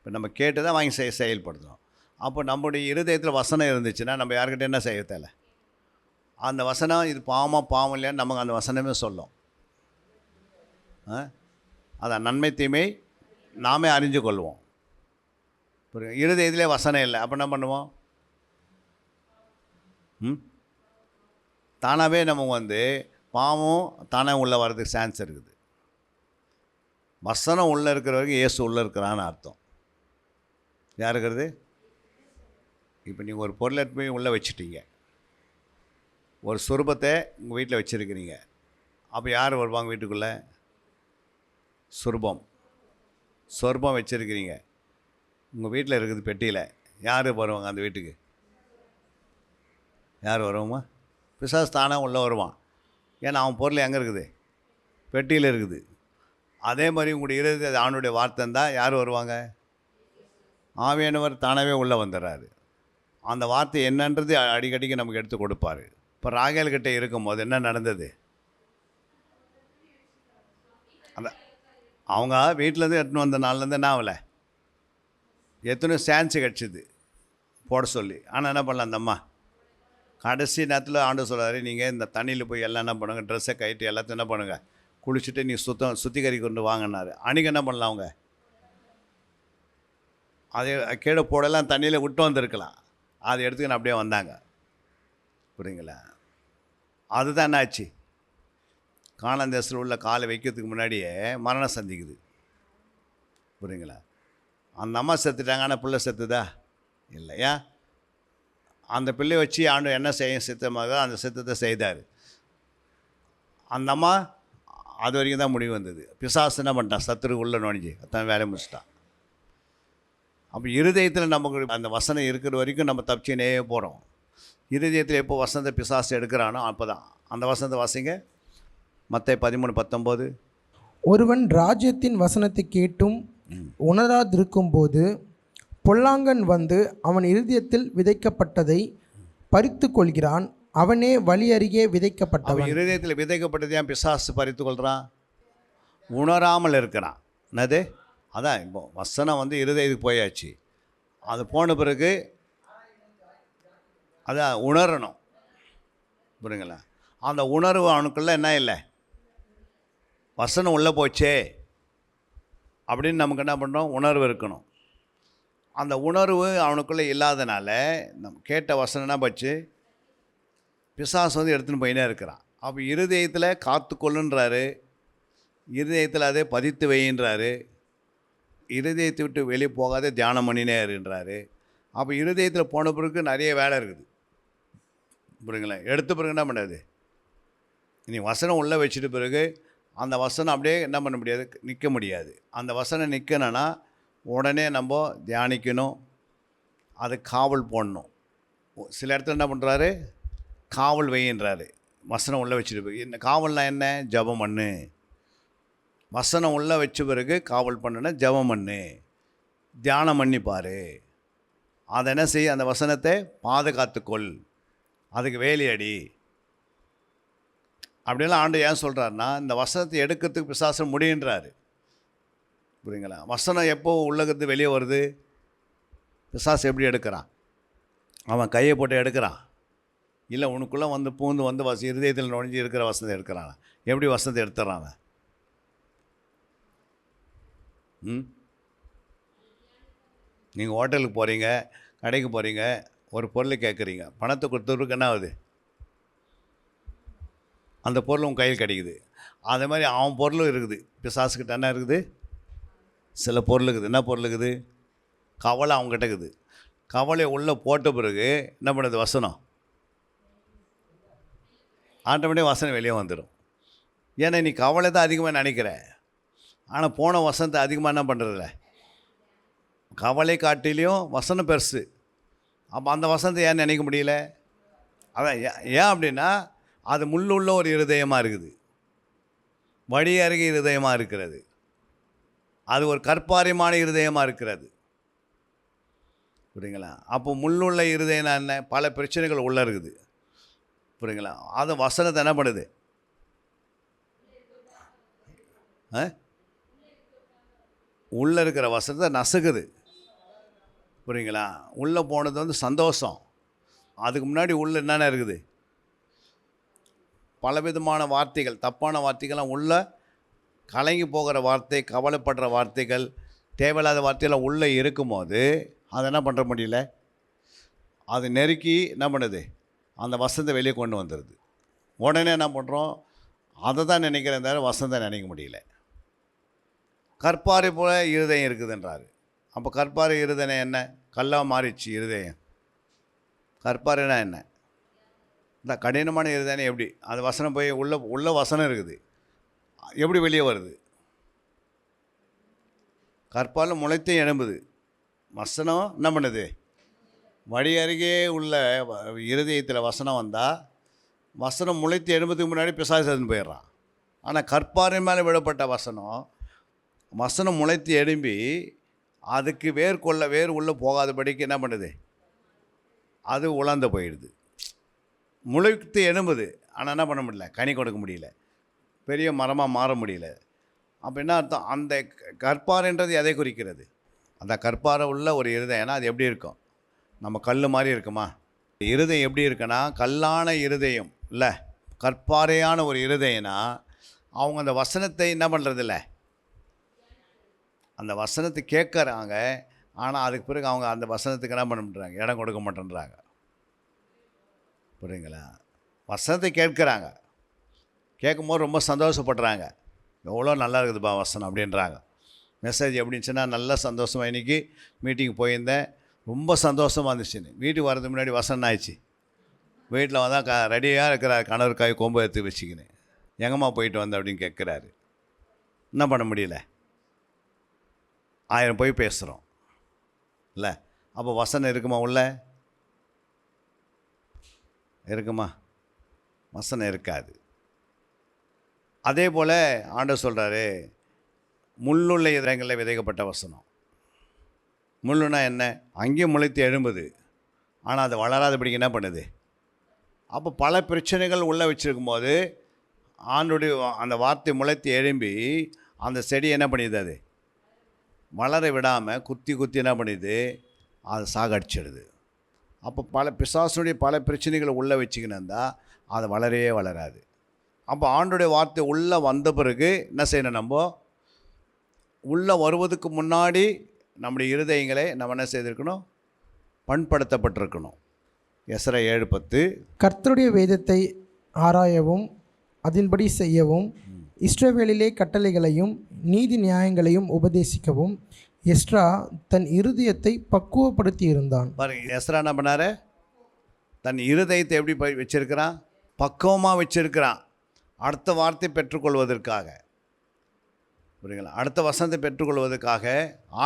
இப்போ நம்ம கேட்டு தான் வாங்கி செயல்படுத்தணும். அப்போ நம்முடைய இருதயத்தில் வசனம் இருந்துச்சுன்னா நம்ம யார்கிட்ட என்ன செய்ய தேவை? அந்த வசனம் இது பாவம் இல்லையான்னு நமக்கு அந்த வசனமே சொல்லும். அதான் நன்மை தீமை நாமே அறிஞ்சு கொள்வோம். புரியுது? இருதயத்திலே வசனம் இல்லை, அப்போ என்ன பண்ணுவோம்? தானாகவே நம்ம பாவம் தானே உள்ளே வர்றதுக்கு சான்ஸ் இருக்குது. வசனம் உள்ளே இருக்கிற வரைக்கும் இயேசு உள்ளே இருக்கிறான்னு அர்த்தம். யார் இருக்கிறது? இப்போ நீங்கள் ஒரு பொருளை போய் உள்ளே வச்சுட்டீங்க, ஒரு சுரூபத்தை உங்கள் வீட்டில் வச்சுருக்கிறீங்க. அப்போ யார் வருவாங்க வீட்டுக்குள்ளே? சொர்பம் வச்சுருக்கிறீங்க உங்கள் வீட்டில் இருக்குது பெட்டியில். யார் வருவாங்க அந்த வீட்டுக்கு? யார் வருவோமா? பிசாசு தானாக உள்ளே வருவான். ஏன்னா அவன் பொருள் எங்கே இருக்குது? பெட்டியில் இருக்குது. அதே மாதிரி உங்களுடைய இருதயத்தில் ஆணுடைய வார்த்தை இருந்தால் யார் வருவாங்க? ஆவியானவர் தானாகவே உள்ளே வந்துடுறாரு. அந்த வார்த்தை என்னன்றது அடிக்கடிக்கு நமக்கு எடுத்து கொடுப்பார். இப்போ ராகேல்கிட்ட இருக்கும்போது என்ன நடந்தது? அந்த அவங்க வீட்டிலேருந்து எடுத்துன்னு வந்த நாள்லேருந்து என்ன ஆகலை, எத்தனை சான்ஸு கிடச்சிது போட சொல்லி. ஆனால் என்ன பண்ணலாம் அந்த அம்மா? கடைசி நேரத்தில் ஆண்டு சொல்கிறாரு, நீங்கள் இந்த தண்ணியில் போய் எல்லாம் என்ன பண்ணுங்கள், ட்ரெஸ்ஸை கைட்டு எல்லாத்தையும் என்ன பண்ணுங்கள், குளிச்சுட்டு நீ சுத்திகரி கொண்டு வாங்கினாரு. அன்றைக்கி என்ன பண்ணலாம்? அவங்க அதை கீழே போடலாம், தண்ணியில் விட்டு வந்திருக்கலாம். அதை எடுத்துக்கின்னு அப்படியே வந்தாங்க. புரியுங்களா? அதுதான் என்ன ஆச்சு? கானான் தேசத்தில் உள்ள காலை வைக்கிறதுக்கு முன்னாடியே மரணம் சந்திக்குது. புரியுங்களா? அந்த அம்மா செத்துட்டாங்க, ஆனால் பிள்ளை செத்துதா? இல்லையா? அந்த பிள்ளை வச்சு ஆண்டு என்ன செய்ய சித்தமாக அந்த சித்தத்தை செய்தார். அந்த அம்மா அது வரைக்கும் தான் முடிவு வந்தது. பிசாசு என்ன பண்ணிட்டான்? சத்துரு உள்ளே நுழைஞ்சி அதான் வேலை முடிச்சிட்டான். அப்போ இருதயத்தில் நமக்கு அந்த வசனம் இருக்கிற வரைக்கும் நம்ம தப்பிச்சுனே போகிறோம். இருதயத்தில் எப்போ வசனத்தை பிசாசு எடுக்கிறானோ அப்போ தான். அந்த வசனத்தை வாசிங்க, மத்தேயு 13:19. ஒருவன் ராஜ்யத்தின் வசனத்தை கேட்டும் உணராதிருக்கும்போது பொல்லாங்கன் வந்து அவன் இருதயத்தில் விதைக்கப்பட்டதை பறித்து கொள்கிறான். அவனே வழி அருகே விதைக்கப்பட்டவன். இருதயத்தில் விதைக்கப்பட்டது ஏன் பிசாசு பறித்து கொள்கிறான்? உணராமல் இருக்கிறான். என்னது? அதான் இப்போ வசனம் இருதயத்துக்கு போயாச்சு. அது போன பிறகு அதான் உணரணும். புரியுங்களா? அந்த உணர்வு அவனுக்குள்ளே என்ன இல்லை, வசனம் உள்ளே போச்சே அப்படின்னு நமக்கு என்ன பண்ணுறோம்? உணர்வு இருக்கணும். அந்த உணர்வு அவனுக்குள்ளே இல்லாதனால நம்ம கேட்ட வசனம்னா போச்சு, பிசாசு எடுத்துன்னு போயினே இருக்கிறான். அப்போ இருதயத்தில் காத்துக்கொள்ளுன்றாரு, இருதயத்தில் அதே பதித்து வைன்றாரு, இருதயத்தை விட்டு வெளியே போகாதே தியானம் பண்ணினே இருன்றாரு. அப்போ இருதயத்தில் போன பிறகு நிறைய வேலை இருக்குது. புரியுங்களா? எடுத்த பிறகு என்ன பண்ணாது? இனி வசனம் உள்ளே வச்சுட்டு பிறகு அந்த வசனம் அப்படியே என்ன பண்ண முடியாது, நிற்க முடியாது. அந்த வசனம் நிற்கணும்னா உடனே நம்ம தியானிக்கணும், அது காவல் போடணும். சில இடத்துல என்ன பண்ணுறாரு? காவல் வைன்றாரு. வசனம் உள்ளே வச்சுட்டு போய் என்ன காவல்னா என்ன? ஜபம் பண்ணு. வசனம் உள்ளே வச்ச பிறகு காவல் பண்ணுன்னா ஜபம் பண்ணு, தியானம் பண்ணிப்பார். அதை என்ன செய்ய? அந்த வசனத்தை பாதுகாத்துக்கொள், அதுக்கு வேலையடி அப்படின்லாம் ஆண்டு ஏன் சொல்கிறாருன்னா, இந்த வசனத்தை எடுக்கிறதுக்கு பிசாசு முடியுன்றாரு. புரியுங்களா? வசனம் எப்போ உள்ளகிறது வெளியே வருது? பிசாசு எப்படி எடுக்கிறான்? அவன் கையை போட்டு எடுக்கிறான். இல்லை உனக்குள்ளே பூந்து இருதயத்தில் நுழைஞ்சி இருக்கிற வசனத்தை எடுக்கிறான். எப்படி வசனத்தை எடுத்துறான்? நீங்கள் ஹோட்டலுக்கு போகிறீங்க, கடைக்கு போகிறீங்க, ஒரு பொருளை கேட்குறீங்க, பணத்தை கொடுத்தவருக்கு என்ன ஆகுது? அந்த பொருள் உங்கள் கையில் கிடைக்குது. அதே மாதிரி அவன் பொருளும் இருக்குது. பிசாசுக்கிட்ட என்ன இருக்குது? சில பொருள் இருக்குது. என்ன பொருள் இருக்குது? கவலை அவங்ககிட்ட இருக்குது. கவலையை உள்ளே போட்ட பிறகு என்ன பண்ணுது? வசனம் ஆட்டோமேட்டிக் வசனம் வெளியே வந்துடும். ஏன்னா நீ கவலை தான் அதிகமாக நினைக்கிற, ஆனால் போன வசனத்தை அதிகமாக என்ன பண்ணுறதில்ல. கவலை காட்டிலையும் வசனம் பெருசு. அப்போ அந்த வசனத்தை ஏன் நினைக்க முடியல? அதான் ஏன் அப்படின்னா அது முள்ளுள்ள ஒரு இருதயமாக இருக்குது, வழி அருகே இருதயமாக இருக்கிறது. அது ஒரு கற்பாரியமான இருதயமாக இருக்கிறது. புரியுங்களா? அப்போ முள்ளுள்ள இருதயம்னா என்ன? பல பிரச்சனைகள் உள்ளே இருக்குது. புரியுங்களா? அது வசனத்தை என்ன பண்ணுது? உள்ளே இருக்கிற வசனத்தை நசுக்குது. புரியுங்களா? உள்ளே போனது வந்து சந்தோஷம். அதுக்கு முன்னாடி உள்ளே என்னென்ன இருக்குது? பலவிதமான வார்த்தைகள், தப்பான வார்த்தைகள்லாம் உள்ளே கலங்கி போகிற வார்த்தை, கவலைப்படுற வார்த்தைகள், தேவையில்லாத வார்த்தையெல்லாம் உள்ளே இருக்கும்போது அதை என்ன பண்ணுற முடியல? அது நெருக்கி என்ன பண்ணுது? அந்த வசனத்தை வெளியே கொண்டு வந்துடுது. உடனே என்ன பண்ணுறோம்? அதை தான் நினைக்கிறேன் தவிர வசனத்தை நினைக்க முடியல. கற்பாறை போல இருதயம் இருக்குதுன்றாரு. அப்போ கற்பாறை இருதயம் என்ன? கல்லாக மாறிடுச்சு இருதயம். கற்பாறைனா என்ன? இந்த கடினமான இருதயம் எப்படி? அது வசனம் போய் உள்ள வசனம் இருக்குது, எப்படி வெளியே வருது? கற்பால் முளைத்தே எழும்புது. வசனம் என்ன பண்ணுது? வழி அருகே உள்ள இருதயத்தில் வசனம் வந்தால் வசனம் முளைத்து எழும்புறதுக்கு முன்னாடி பிசாசுன்னு போயிடுறான். ஆனால் கற்பாறை மேலே விடப்பட்ட வசனம் முளைத்து எழும்பி அதுக்கு வேர் உள்ளே போகாதபடிக்கு என்ன பண்ணுது? அது உலர்ந்து போயிடுது. முளைத்து எழும்புது, ஆனால் என்ன பண்ண முடியல? கனி கொடுக்க முடியல, பெரிய மரமாக மாற முடியல. அப்போ என்ன அர்த்தம்? அந்த கற்பாறைன்றது எதை குறிக்கிறது? அந்த கற்பாறை உள்ள ஒரு இருதயம்னா அது எப்படி இருக்கும்? நம்ம கல் மாதிரி இருக்குமா? இருதயம் எப்படி இருக்குன்னா, கல்லான இருதயம் இல்லை, கற்பாறையான ஒரு இருதயம்னா அவங்க அந்த வசனத்தை என்ன பண்ணுறதில்ல, அந்த வசனத்தை கேட்குறாங்க. ஆனால் அதுக்கு பிறகு அவங்க அந்த வசனத்துக்கு என்ன பண்ண மாட்டேறாங்க? இடம் கொடுக்க மாட்டேன்றாங்க. புரியுங்களா? வசனத்தை கேட்குறாங்க, கேட்கும்போது ரொம்ப சந்தோஷப்படுறாங்க. எவ்வளோ நல்லா இருக்குதுப்பா வசனம் அப்படின்றாங்க. மெசேஜ் எப்படின்னுச்சுன்னா, நல்ல சந்தோஷமாக இன்றைக்கி மீட்டிங் போயிருந்தேன், ரொம்ப சந்தோஷமாக இருந்துச்சுன்னு. வீட்டுக்கு வரதுக்கு முன்னாடி வசனம் ஆயிடுச்சு. வீட்டில் வந்தால் ரெடியாக இருக்கிறார் கணவர் காய் கொம்பு எடுத்து வச்சுக்கின்னு. எங்கம்மா போயிட்டு வந்த அப்படின்னு கேட்குறாரு. என்ன பண்ண முடியல? 1000 போய் பேசுகிறோம் இல்லை? அப்போ வசனம் இருக்குமா? உள்ள இருக்குமா? வசனம் இருக்காது. அதே போல் ஆண்டவர் சொல்கிறாரு, முள்ளுள்ள இடங்களில் விதைக்கப்பட்ட வசனம். முள்ளுனா என்ன? அங்கேயும் முளைத்து எழும்புது, ஆனால் அது வளராதபடிக்கு என்ன பண்ணுது? அப்போ பல பிரச்சனைகள் உள்ளே வச்சுருக்கும் போது ஆண்டுடைய அந்த வார்த்தை முளைத்து எழும்பி அந்த செடி என்ன பண்ணிடுது? அது வளர விடாமல் குத்தி என்ன பண்ணிடுது? அது சாகடிச்சிடுது. அப்போ பிசாசுடைய பல பிரச்சனைகளை உள்ளே வச்சுக்கினா அது வளரவே வளராது. அப்போ ஆண்டுடைய வார்த்தை உள்ளே வந்த பிறகு என்ன செய்யணும்? நம்ம உள்ளே வருவதுக்கு முன்னாடி நம்முடைய இருதயங்களை நம்ம என்ன செய்திருக்கணும்? பண்படுத்தப்பட்டிருக்கணும். எஸ்றா 7:10. கர்த்தருடைய வேதத்தை ஆராயவும் அதன்படி செய்யவும் இஸ்ரவேலிலே கட்டளைகளையும் நீதி நியாயங்களையும் உபதேசிக்கவும் எஸ்றா தன் இருதயத்தை பக்குவப்படுத்தி இருந்தான். பாருங்க, எஸ்றா என்ன பண்ணாரு? தன் இருதயத்தை எப்படி வச்சிருக்கிறான்? பக்குவமாக வச்சிருக்கிறான். அடுத்த வார்த்தை பெற்றுக்கொள்வதற்காக, புரியுங்களா? அடுத்த வசனத்தை பெற்றுக்கொள்வதற்காக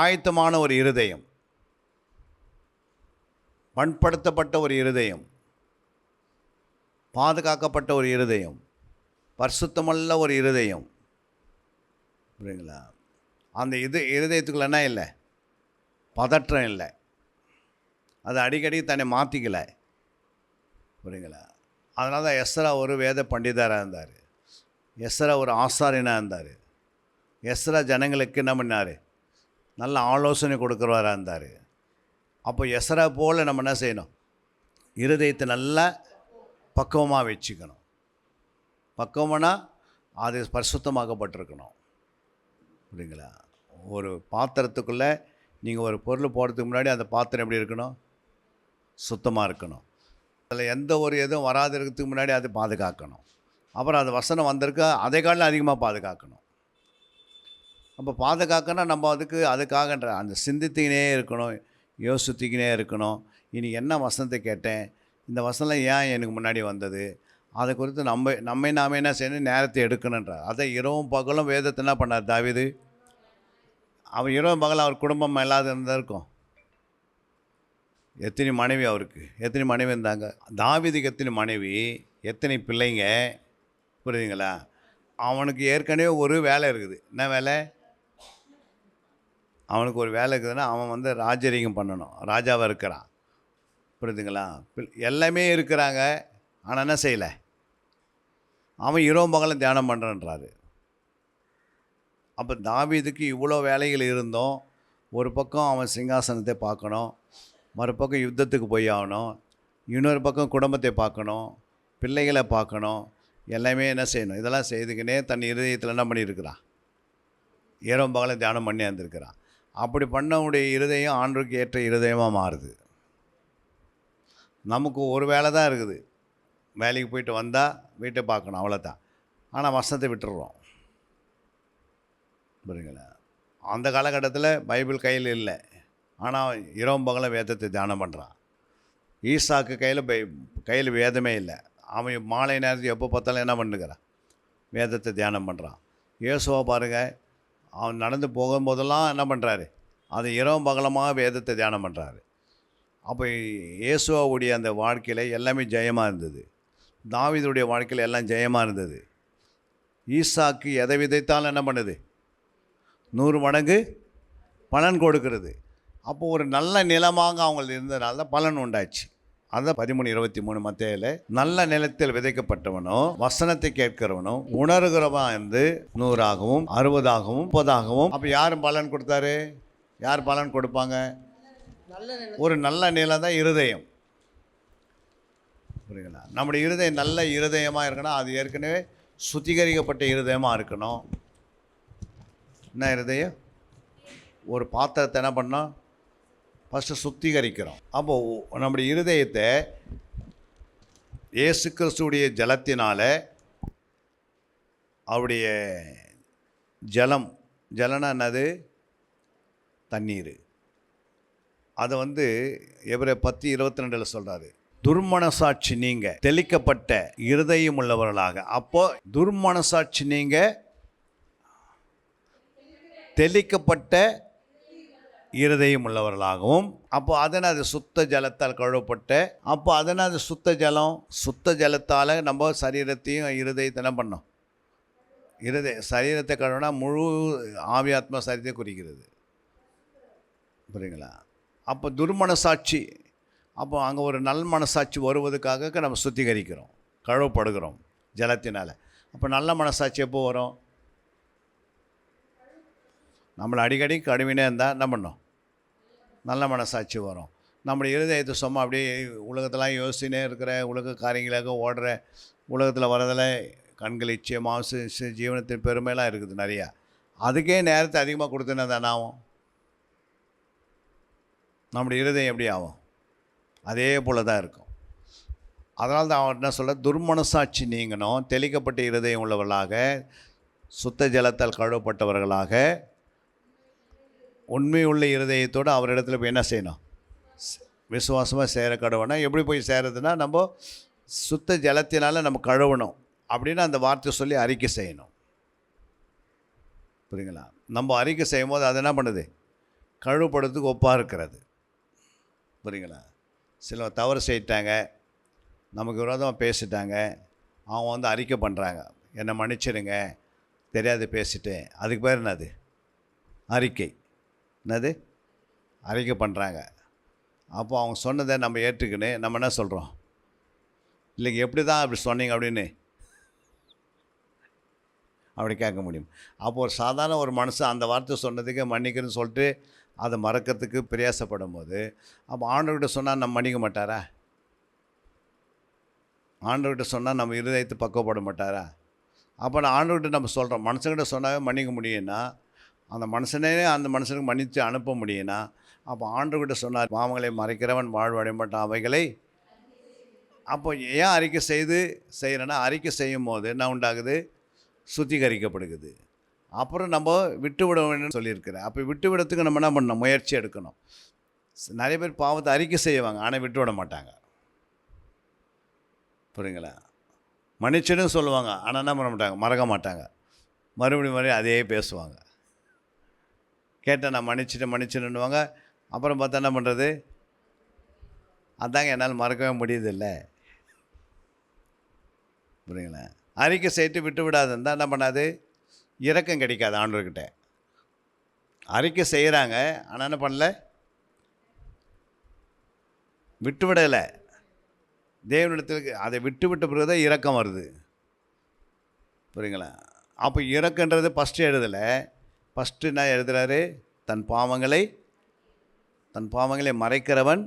ஆயத்தமான ஒரு இருதயம், பண்படுத்தப்பட்ட ஒரு இருதயம், பாதுகாக்கப்பட்ட ஒரு இருதயம், பரிசுத்தமுள்ள ஒரு இருதயம். புரியுங்களா? அந்த இருதயத்துக்குள்ள என்ன இல்லை? பதற்றம் இல்லை. அது அடிக்கடி தன்னை மாற்றிக்கலை. புரியுங்களா? அதனால தான் எஸ்றா ஒரு வேத பண்டிதராக இருந்தார். எஸ்றா ஒரு ஆசாரியனாக இருந்தார். எஸ்றா ஜனங்களுக்கு என்ன பண்ணார்? நல்ல ஆலோசனை கொடுக்குறவராக இருந்தார். அப்போ எஸ்றா போல் நம்ம என்ன செய்யணும்? இருதயத்தை நல்லா பக்குவமாக வச்சுக்கணும். பக்குவம்னா அது பரிசுத்தமாக்கப்பட்டிருக்கணும். புரியுங்களா? ஒரு பாத்திரத்துக்குள்ளே நீங்கள் ஒரு பொருள் போடுறதுக்கு முன்னாடி அந்த பாத்திரம் எப்படி இருக்கணும்? சுத்தமாக இருக்கணும். அதில் எந்த ஒரு எதுவும் வராது இருக்கிறதுக்கு முன்னாடி அது பாதுகாக்கணும். அப்புறம் அது வசனம் வந்திருக்க அதை காட்டிலும் அதிகமாக பாதுகாக்கணும். அப்போ பாதுகாக்கனா நம்ம அதுக்காகன்ற அந்த சிந்தித்துக்கினே இருக்கணும், யோசித்துக்கினே இருக்கணும். இனி என்ன வசனத்தை கேட்டேன், இந்த வசனம் ஏன் எனக்கு முன்னாடி வந்தது, அதை குறித்து நாம என்ன செய்யணும்? நேரத்தை எடுக்கணுன்றார். அதை இரவும் பகலும் வேதத்தை என்ன பண்ணார் தாவீது? அவர் இரவும் பகலும் அவர் குடும்பம் இல்லாத இருந்தால் இருக்கும். எத்தனை மனைவி அவருக்கு? எத்தனை மனைவி இருந்தாங்க? தாவீதுக்கு எத்தனை மனைவி, எத்தனை பிள்ளைங்க? புரியுதுங்களா? அவனுக்கு ஏற்கனவே ஒரு வேலை இருக்குது. என்ன வேலை? அவனுக்கு ஒரு வேலை இருக்குதுன்னா அவன் ராஜரீகம் பண்ணணும், ராஜாவாக இருக்கிறான். புரியுதுங்களா? எல்லாமே இருக்கிறாங்க, ஆனால் என்ன செய்யலை? அவன் இரவும் பகலும் தியானம் பண்ணுறன்றாரு. அப்போ தாவீதுக்கு இவ்வளோ வேலைகள் இருந்தோம் ஒரு பக்கம் அவன் சிங்காசனத்தை பார்க்கணும், மறுபக்கம் யுத்தத்துக்கு போய் ஆகணும், இன்னொரு பக்கம் குடும்பத்தை பார்க்கணும், பிள்ளைகளை பார்க்கணும், எல்லாமே என்ன செய்யணும், இதெல்லாம் செய்துக்கினே தன் இருதயத்தில் என்ன பண்ணியிருக்கிறான், இரவும் பகலும் தியானம் பண்ணி வந்திருக்கிறான். அப்படி பண்ணவுடைய இருதயம் ஆண்டவருக்கு ஏற்ற இருதயமாக மாறுது. நமக்கு ஒரு வேலை தான் இருக்குது, வேலைக்கு போயிட்டு வந்தால் வீட்டை பார்க்கணும், அவ்வளோதான். ஆனால் வசனத்தை விட்டுடுறோம். புரியுங்களா? அந்த காலகட்டத்தில் பைபிள் கையில் இல்லை, ஆனால் இரவும் பகலும் வேதத்தை தியானம் பண்ணுறான். ஈசாக்கு கையில் வேதமே இல்லை, அவன் மாலை நேரத்துக்கு எப்போ பார்த்தாலும் என்ன பண்ணுகிறான், வேதத்தை தியானம் பண்ணுறான். இயேசுவை பாருங்கள், அவன் நடந்து போகும்போதெல்லாம் என்ன பண்ணுறாரு, அது இரவும் பகலமாக வேதத்தை தியானம் பண்ணுறாரு. அப்போ இயேசுவாவுடைய அந்த வாழ்க்கையில் எல்லாமே ஜெயமாக இருந்தது. தாவீதுடைய வாழ்க்கையில் எல்லாம் ஜெயமாக இருந்தது. ஈசாக்கு எதை விதைத்தாலும் என்ன பண்ணுது, 100 மடங்கு பலன் கொடுக்கிறது. அப்போது ஒரு நல்ல நிலமாக அவங்களுக்கு இருந்ததுனால தான் பலன் உண்டாச்சு. அதான் 13:23 மத்தேயுல, நல்ல நிலத்தில் விதைக்கப்பட்டவனோ வசனத்தை கேட்கிறவனோ உணர்கிறவன் இருந்து 100ஆகவும் 60ஆகவும் 30ஆகவும். அப்போ யாரும் பலன் கொடுத்தாரு, யார் பலன் கொடுப்பாங்க? ஒரு நல்ல நிலம் தான் இருதயம். புரியுங்களா? நம்முடைய இருதயம் நல்ல இருதயமாக இருக்கணும். அது ஏற்கனவே சுத்திகரிக்கப்பட்ட இருதயமாக இருக்கணும். என்ன இருதயம்? ஒரு பாத்திரத்தை என்ன பண்ணோம், ஃபஸ்ட்டு சுத்திகரிக்கிறோம். அப்போது நம்முடைய இருதயத்தை இயேசு கிறிஸ்துடைய ஜலத்தினால, அவருடைய ஜலம்னா என்னது, தண்ணீர். அதை எபிரேயர் 10:22 சொல்கிறாரு, துர்மனசாட்சி நீங்கள் தெளிக்கப்பட்ட இருதயம் உள்ளவர்களாக. அப்போ துர்மனசாட்சி நீங்கள் தெளிக்கப்பட்ட இருதயம் உள்ளவர்களாகவும். அப்போ அதனால் அது சுத்த ஜலத்தால் கழுவப்பட்ட. அப்போ அதனால் அது சுத்த ஜலத்தால் நம்ம சரீரத்தையும் இருதயத்தை என்ன பண்ணோம், சரீரத்தை கழுவினா முழு ஆவியாத்மா சரீரத்தை குறிக்கிறது. புரியுங்களா? அப்போ துர்மனசாட்சி, அப்போ அங்கே ஒரு நல் மனசாட்சி வருவதுக்காக நம்ம சுத்திகரிக்கிறோம், கழுவப்படுகிறோம் ஜலத்தினால். அப்போ நல்ல மனசாட்சி எப்போ வரும்? நம்மளை அடிக்கடி கழுவினே இருந்தால் என்ன பண்ணோம், நல்ல மனசாட்சி வரும். நம்முடைய இருதயத்தை சும்மா அப்படியே உலகத்தெல்லாம் யோசிச்சுனே இருக்கிற, உலக காரியங்களாக ஓடுற, உலகத்தில் வரதில் கண்கள் இச்சை, மாசு, ஜீவனத்தின் பெருமைலாம் இருக்குது நிறையா. அதுக்கே நேரத்தை அதிகமாக கொடுத்துனா தானே ஆகும். நம்முடைய இருதயம் எப்படி ஆகும்? அதே போல் தான் இருக்கும். அதனால தான் அவர் என்ன சொல்ல, துர்மனசாட்சி நீங்கணும், தெளிக்கப்பட்ட இருதயம் உள்ளவர்களாக, சுத்த ஜலத்தால் கழுவப்பட்டவர்களாக, உண்மையுள்ள இருதயத்தோடு அவரிடத்துல போய் என்ன செய்யணும், விசுவாசமாக சேர கடவுனா. எப்படி போய் சேரதுன்னா, நம்ம சுத்த ஜலத்தினால் நம்ம கழுவணும் அப்படின்னு அந்த வார்த்தை சொல்லி அறிக்கை செய்யணும். புரியுங்களா? நம்ம அறிக்கை செய்யும் போது அது என்ன பண்ணுது, கழுவப்படுறதுக்கு ஒப்பாக இருக்கிறது. புரியுங்களா? சில தவறு செய்யிட்டாங்க, நமக்கு விரோதமாக பேசிட்டாங்க, அவங்க அறிக்கை பண்ணுறாங்க, என்னை மன்னிச்சிடுங்க, தெரியாது பேசிட்டேன். அதுக்கு பேர் என்னது, அறிக்கை. என்னது, அறிக்கை பண்ணுறாங்க. அப்போ அவங்க சொன்னதை நம்ம ஏற்றுக்கின்னு நம்ம என்ன சொல்கிறோம், இல்லைங்க எப்படி தான் அப்படி சொன்னீங்க அப்படின்னு அப்படி கேட்க முடியும். அப்போ ஒரு சாதாரண ஒரு மனுஷன் அந்த வார்த்தை சொன்னதுக்கு மன்னிக்கிறேன்னு சொல்லிட்டு அதை மறக்கிறதுக்கு பிரயாசப்படும் போது, அப்போ ஆண்டவர்கிட்ட சொன்னால் நம்ம மன்னிக்க மாட்டாரா? ஆண்டவர்கிட்ட சொன்னால் நம்ம இருதயத்தை பக்குவப்பட மாட்டாரா? அப்போ நான் ஆண்டவர்கிட்ட நம்ம சொல்கிறோம், மனுஷங்கிட்ட சொன்னாவே மன்னிக்க முடியும்னா, அந்த மனுஷனுக்கு மன்னித்து அனுப்ப முடியும்னா, அப்போ ஆண்டவர்கிட்ட சொன்னார், பாவங்களை மறைக்கிறவன் வாழ்வடைய மாட்டான் அவைகளை. அப்போ ஏன் அறிக்கை செய்கிறேன்னா, அறிக்கை செய்யும் போது என்ன உண்டாகுது, சுத்திகரிக்கப்படுகிறது. அப்புறம் நம்ம விட்டு விட வேணும்னு சொல்லியிருக்கிறேன். அப்போ விட்டு விடத்துக்கு நம்ம என்ன பண்ணணும், முயற்சி எடுக்கணும். நிறைய பேர் பாவத்தை அறிக்கை செய்வாங்க, ஆனால் விட்டு விட மாட்டாங்க. புரியுங்களா? மன்னிச்சுன்னு சொல்லுவாங்க, ஆனால் என்ன பண்ண மாட்டாங்க, மறக்க மாட்டாங்க. மறுபடியும் அதே பேசுவாங்க. கேட்டால் நான் மன்னிச்சுன்னுவாங்க. அப்புறம் பார்த்தா என்ன பண்ணுறது, அதாங்க என்னால் மறக்கவே முடியுதில்லை. புரியுங்களா? அறிக்கை செய்து விட்டு விடாது இருந்தால் என்ன பண்ணாது, இரக்கம் கிடைக்காது ஆண்டவர்கிட்ட. அறிக்கை செய்கிறாங்க, ஆனால் என்ன பண்ணல, விட்டு விடலை. தேவனிடத்துக்கு அதை விட்டு விட்ட பிறகு தான் இரக்கம் வருது. புரியுங்களா? அப்போ இரக்கன்றது ஃபஸ்ட்டு எழுதலை. ஃபஸ்ட்டு என்ன எழுதுகிறாரு, தன் பாவங்களை மறைக்கிறவன்.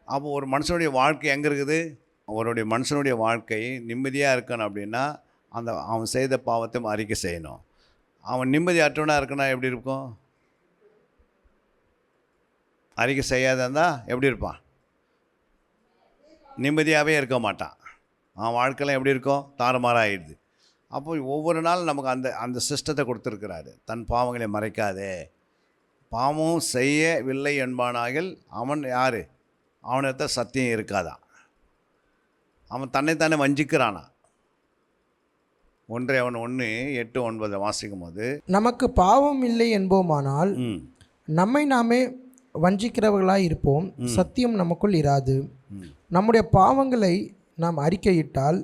அப்போ ஒரு மனுஷனுடைய வாழ்க்கை எங்கே இருக்குது? அவருடைய மனுஷனுடைய வாழ்க்கை நிம்மதியாக இருக்கணும் அப்படின்னா அவன் செய்த பாவத்தை அறிக்கை செய்யணும். அவன் நிம்மதி அற்றவனாக இருக்கணும். எப்படி இருக்கும்? அறிக்கை செய்யாத இருந்தால் எப்படி இருப்பான்? நிம்மதியாகவே இருக்க மாட்டான். அவன் வாழ்க்கையில் எப்படி இருக்கும்? தாறுமாறாகிடுது. அப்போ ஒவ்வொரு நாள் நமக்கு அந்த சிஸ்டத்தை கொடுத்துருக்கிறாரு. தன் பாவங்களை மறைக்காதே, பாவம் செய்யவில்லை என்பானாகில் அவன் யார்? அவனிடத்த சத்தியம் இருக்காதான். அவன் தன்னைத்தானே வஞ்சிக்கிறானா. 1 வாசிக்கும் போது, நமக்கு பாவம் இல்லை என்போமானால் நம்மை நாமே வஞ்சிக்கிறவர்களாய் இருப்போம், சத்தியம் நமக்குள் இராது. நம்முடைய பாவங்களை நாம் அறிக்கையிட்டால்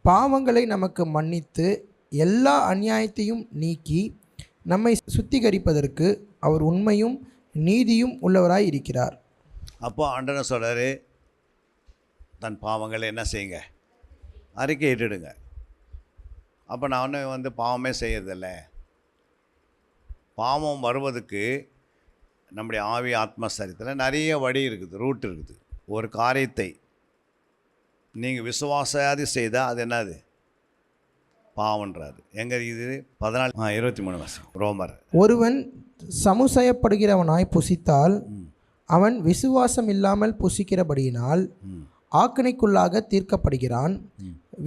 பாவங்களை நமக்கு மன்னித்து எல்லா அநியாயத்தையும் நீக்கி நம்மை சுத்திகரிப்பதற்கு அவர் உண்மையும் நீதியும் உள்ளவராய் இருக்கிறார். அப்போ ஆண்டவர் சொல்கிறாரு, தன் பாவங்களை என்ன செய்யுங்க? அறிக்கையிட்டுடுங்க. அப்போ நான் பாவமே செய்யறதில்ல. பாவம் வருவதுக்கு நம்முடைய ஆவி ஆத்ம சரீரத்தில் நிறைய வழி இருக்குது, ரூட் இருக்குது. ஒரு காரியத்தை நீங்கள் விசுவாசாதி செய்தால் அது என்னது? பாவன்றாரு. எங்கே இருக்குது? 23 வருஷம் ரோமர். ஒருவன் சமுசயப்படுகிறவனாய் புசித்தால் அவன் விசுவாசம் இல்லாமல் புசிக்கிறபடியினால் ஆக்கினைக்குள்ளாக தீர்க்கப்படுகிறான்.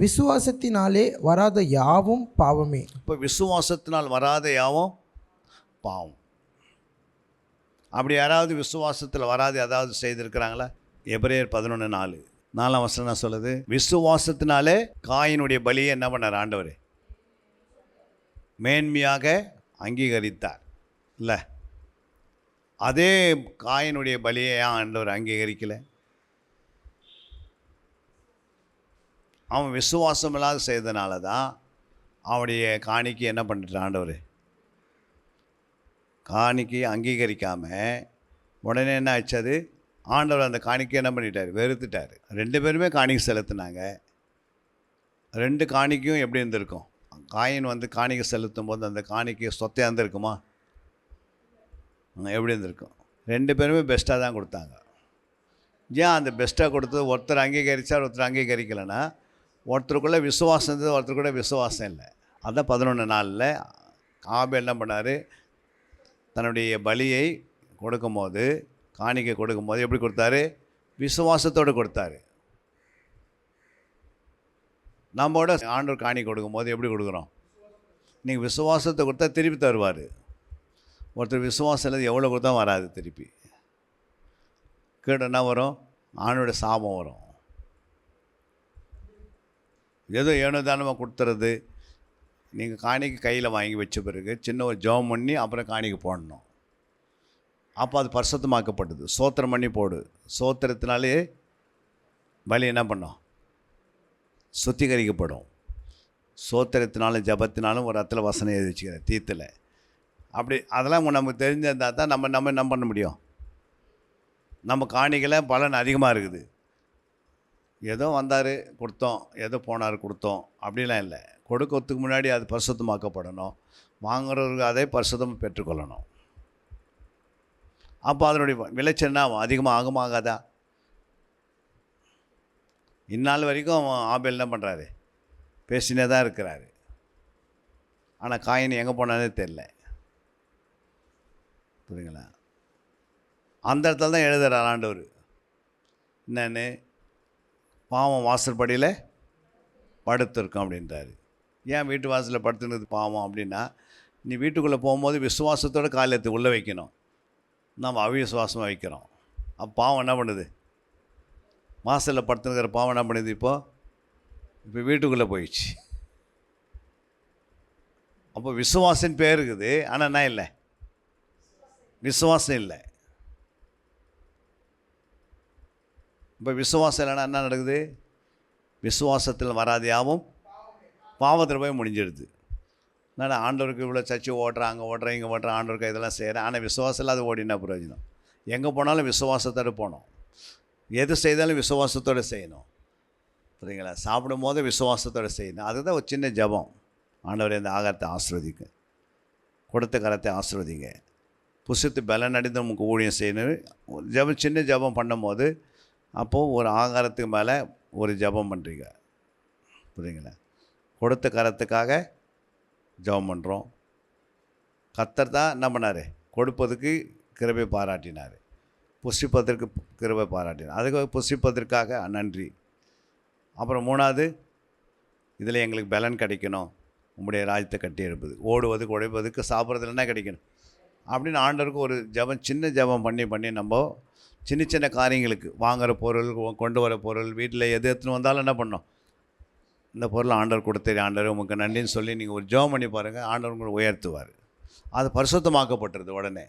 விசுவாசத்தினாலே வராத யாவும் பாவமே. இப்போ விசுவாசத்தினால் வராத யாவும் பாவம். அப்படி யாராவது விசுவாசத்தில் வராது ஏதாவது செய்திருக்கிறாங்களா? எபிரேயர் 11:4 சொல்லுது, விசுவாசத்தினாலே காயினுடைய பலியை என்ன பண்ணார் ஆண்டவர்? மேன்மையாக அங்கீகரித்தார். இல்லை, அதே காயினுடைய பலியை ஏன் ஆண்டவர் அங்கீகரிக்கலை? அவன் விசுவாசம் இல்லாத செய்தனால தான் அவனுடைய காணிக்கை என்ன பண்ணிட்டார் ஆண்டவர்? காணிக்கை அங்கீகரிக்காமல் உடனே என்ன ஆச்சு? ஆண்டவர் அந்த காணிக்கை என்ன பண்ணிட்டார்? வெறுத்துட்டார். 2 பேருமே காணிக்கை செலுத்தினாங்க. 2 காணிக்கையும் எப்படி இருந்திருக்கும்? காயின் காணிக்கை செலுத்தும் போது அந்த காணிக்கை சொத்தையாக இருந்திருக்குமா? எப்படி இருந்திருக்கும்? 2 பேருமே பெஸ்ட்டாக தான் கொடுத்தாங்க. ஏன் அந்த பெஸ்ட்டாக கொடுத்தது? ஒருத்தர் அங்கீகரித்தார், ஒருத்தர் அங்கீகரிக்கலைன்னா ஒருத்தருக்குள்ளே விசுவாசம் இருந்தது, ஒருத்தருக்குள்ளே விசுவாசம் இல்லை. அதான் 11 ஆபேல் என்ன பண்ணார்? தன்னுடைய பலியை கொடுக்கும்போது, காணிக்கை கொடுக்கும்போது எப்படி கொடுத்தாரு? விசுவாசத்தோடு கொடுத்தாரு. நம்மோட ஆண்டவர் காணிக்கை கொடுக்கும்போது எப்படி கொடுக்குறோம்? நீங்கள் விசுவாசத்தை கொடுத்தா திருப்பி தருவார். ஒருத்தர் விசுவாசம் இல்லை, எவ்வளோ கொடுத்தா வராது திருப்பி. கேட்டு என்ன வரும்? ஆண்டோட சாபம் வரும். ஏதோ தானமாக கொடுத்துறது. நீங்கள் காணிக்கை கையில் வாங்கி வச்ச பிறகு சின்ன ஒரு ஜெபம் பண்ணி அப்புறம் காணிக்கை போடணும். அப்போ அது பரிசுத்தமாக்கப்பட்டது. சோத்திரம் பண்ணி போடு. சோத்திரத்தினாலே பலி என்ன பண்ணோம்? சுத்திகரிக்கப்படும். சோத்திரத்தினாலும் ஜபத்தினாலும் ஒரு இடத்துல வசனம் எழுதி வச்சுக்கிறேன் தீத்தில். அப்படி அதெல்லாம் நமக்கு தெரிஞ்சிருந்தால் தான் நம்ம என்ன பண்ண முடியும்? நம்ம காணிக்கையில் பலன் அதிகமாக இருக்குது. ஏதோ வந்தார் கொடுத்தோம், ஏதோ போனார் கொடுத்தோம் அப்படிலாம் இல்லை. கொடுக்கறதுக்கு முன்னாடி அது பரிசுத்தமாக்கப்படணும். வாங்குறவருக்கு அதை பரிசுத்தமாக பெற்றுக்கொள்ளணும். அப்போ அதனுடைய விளைச்சல்னா அதிகமாக ஆகுமாகாதா? இந்நாள் வரைக்கும் ஆபேல் என்ன பண்ணுறாரு? பேசினே தான் இருக்கிறாரு. ஆனால் காயின் எங்கே போனானே தெரில. புரியுங்களா? அந்த இடத்துல தான் எழுதுகிறார் ஆண்டவர். என்னன்னு? பாவம் வாசற்படியில் படுத்திருக்கோம் அப்படின்றாரு. ஏன் வீட்டு வாசலில் படுத்துனது பாவம் அப்படின்னா, நீ வீட்டுக்குள்ளே போகும்போது விசுவாசத்தோடு காலத்தை உள்ளே வைக்கணும். நம்ம அவிசுவாசமாக வைக்கிறோம். அப்போ பாவம் என்ன பண்ணுது? வாசலில் படுத்துனுக்கிற பாவம் என்ன பண்ணுது? இப்போ வீட்டுக்குள்ளே போயிடுச்சு. அப்போ விசுவாசம் பேர் இருக்குது, ஆனால் என்ன இல்லை? விசுவாசம் இல்லை. இப்போ விசுவாசம் இல்லைன்னா என்ன நடக்குது? விசுவாசத்தில் வராதையாவும் பாவத்தில் போய் முடிஞ்சிடுது. நான் ஆண்டவருக்கு இவ்வளோ சர்ச்சை ஓட்டுறேன், அங்கே ஓட்டுறேன், இங்கே ஓட்டுறேன், ஆண்டவருக்கு இதெல்லாம் செய்கிறேன். ஆனால் விசுவாசம் இல்லாத ஓடினா பிரயோஜனம். எங்கே போனாலும் விசுவாசத்தோடு போகணும். எது செய்தாலும் விசுவாசத்தோடு செய்யணும். புரியுங்களா? சாப்பிடும் போது விசுவாசத்தோடு செய்யணும். அதுதான் ஒரு சின்ன ஜபம். ஆண்டவரே இந்த ஆகாரத்தை ஆசீர்வதிங்க, கொடுத்த கரத்தை ஆசீர்வதிங்க, புசித்து பலன் அடைந்து நமக்கு ஊழியம் செய்யணும். ஜெபம் சின்ன ஜெபம் பண்ணும்போது அப்போது ஒரு ஆகாரத்துக்கு மேலே ஒரு ஜெபம் பண்ணுறீங்க. புரியுங்களா? கொடுத்த கரத்துக்காக ஜெபம் பண்ணுறோம். கர்த்தர் தான் என்ன பண்ணார்? கொடுப்பதுக்கு கிருபை பாராட்டினார், புசிப்பதற்கு கிருபை பாராட்டினார். அதுக்கு புசிப்பதற்காக நன்றி. அப்புறம் 3வது, இதில் எங்களுக்கு பலன் கிடைக்கணும், உம்முடைய ராஜ்யத்தை கட்டி எழுப்புது, ஓடுவதுக்கு உழைப்பதுக்கு சாப்பிட்றதுல என்ன கிடைக்கணும் அப்படின்னு ஆண்டவருக்கு ஒரு ஜெபம், சின்ன ஜெபம் பண்ணி நம்ம சின்ன சின்ன காரியங்களுக்கு வாங்குகிற பொருள், கொண்டு வர பொருள், வீட்டில் எது எடுத்துன்னு வந்தாலும் என்ன பண்ணோம்? இந்த பொருள் ஆண்டவர் கொடுத்தேன், ஆண்டவர் உங்களுக்கு நன்றின்னு சொல்லி நீங்கள் ஒரு ஜெபம் பண்ணி பாருங்கள், ஆண்டவர் உங்களை உயர்த்துவார். அது பரிசுத்தமாக்கப்பட்டுருது உடனே.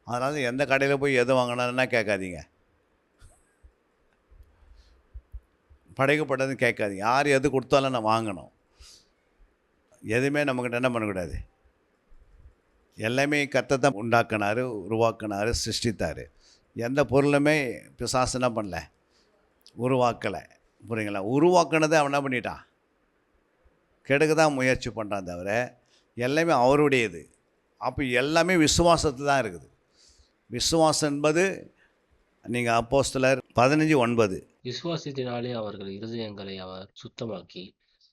அதனால் எந்த கடையில் போய் எது வாங்கினாலுன்னா கேட்காதீங்க, படைக்கப்பட்டதுன்னு கேட்காதீங்க. யார் எது கொடுத்தாலும் நான் வாங்கணும். எதுவுமே நம்மக்கிட்ட என்ன பண்ணக்கூடாது? எல்லாமே கர்த்தர் தான் உண்டாக்கினார், உருவாக்கினார், சிருஷ்டித்தார். எந்த பொருளுமே பிசாசு என்ன பண்ணல, உருவாக்கலை. புரியுங்களா? உருவாக்கினதை அவன் என்ன பண்ணிட்டான்? கெடுக்க தான் முயற்சி பண்ணுறான் தவிர எல்லாமே அவருடையது. அப்போ எல்லாமே விசுவாசத்து தான் இருக்குது. விசுவாசம் என்பது நீங்கள் அப்போஸ்தலர் 15:9. விசுவாசத்தினாலே அவர்கள் இருதயங்களை அவர் சுத்தமாக்கி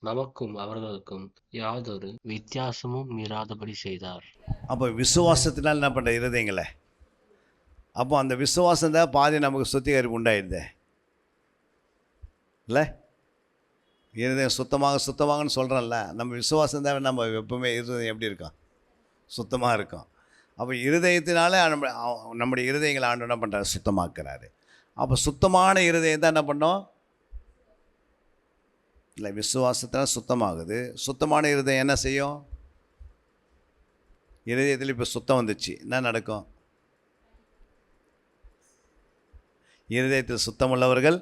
நமக்கும் அவர்களுக்கும் யாதொரு வித்தியாசமும் மீறாதபடி செய்தார். அப்போ விசுவாசத்தினால் என்ன பண்ணுற இருதயங்களை? அப்போ அந்த விசுவாசம் தான் பாதி நமக்கு சுத்திகரிப்பு உண்டாயிடுது இல்லை? இருதயம் சுத்தமாகன்னு சொல்கிறோம்ல, நம்ம விசுவாசம் தான் நம்ம எப்பவுமே இருதயம் எப்படி இருக்கோம்? சுத்தமாக இருக்கும். அப்போ இருதயத்தினால நம்முடைய இருதயங்களை ஆண்டு என்ன பண்ணுறாரு? சுத்தமாக்குறாரு. அப்போ சுத்தமான இருதயம் தான் என்ன பண்ணோம்? இல்லை, விசுவாசத்தினால் சுத்தமாகுது. சுத்தமான இருதயம் என்ன செய்யும்? இருதயத்தில் இப்போ சுத்தம் வந்துச்சு, என்ன நடக்கும்? இருதயத்தில் சுத்தமுள்ளவர்கள்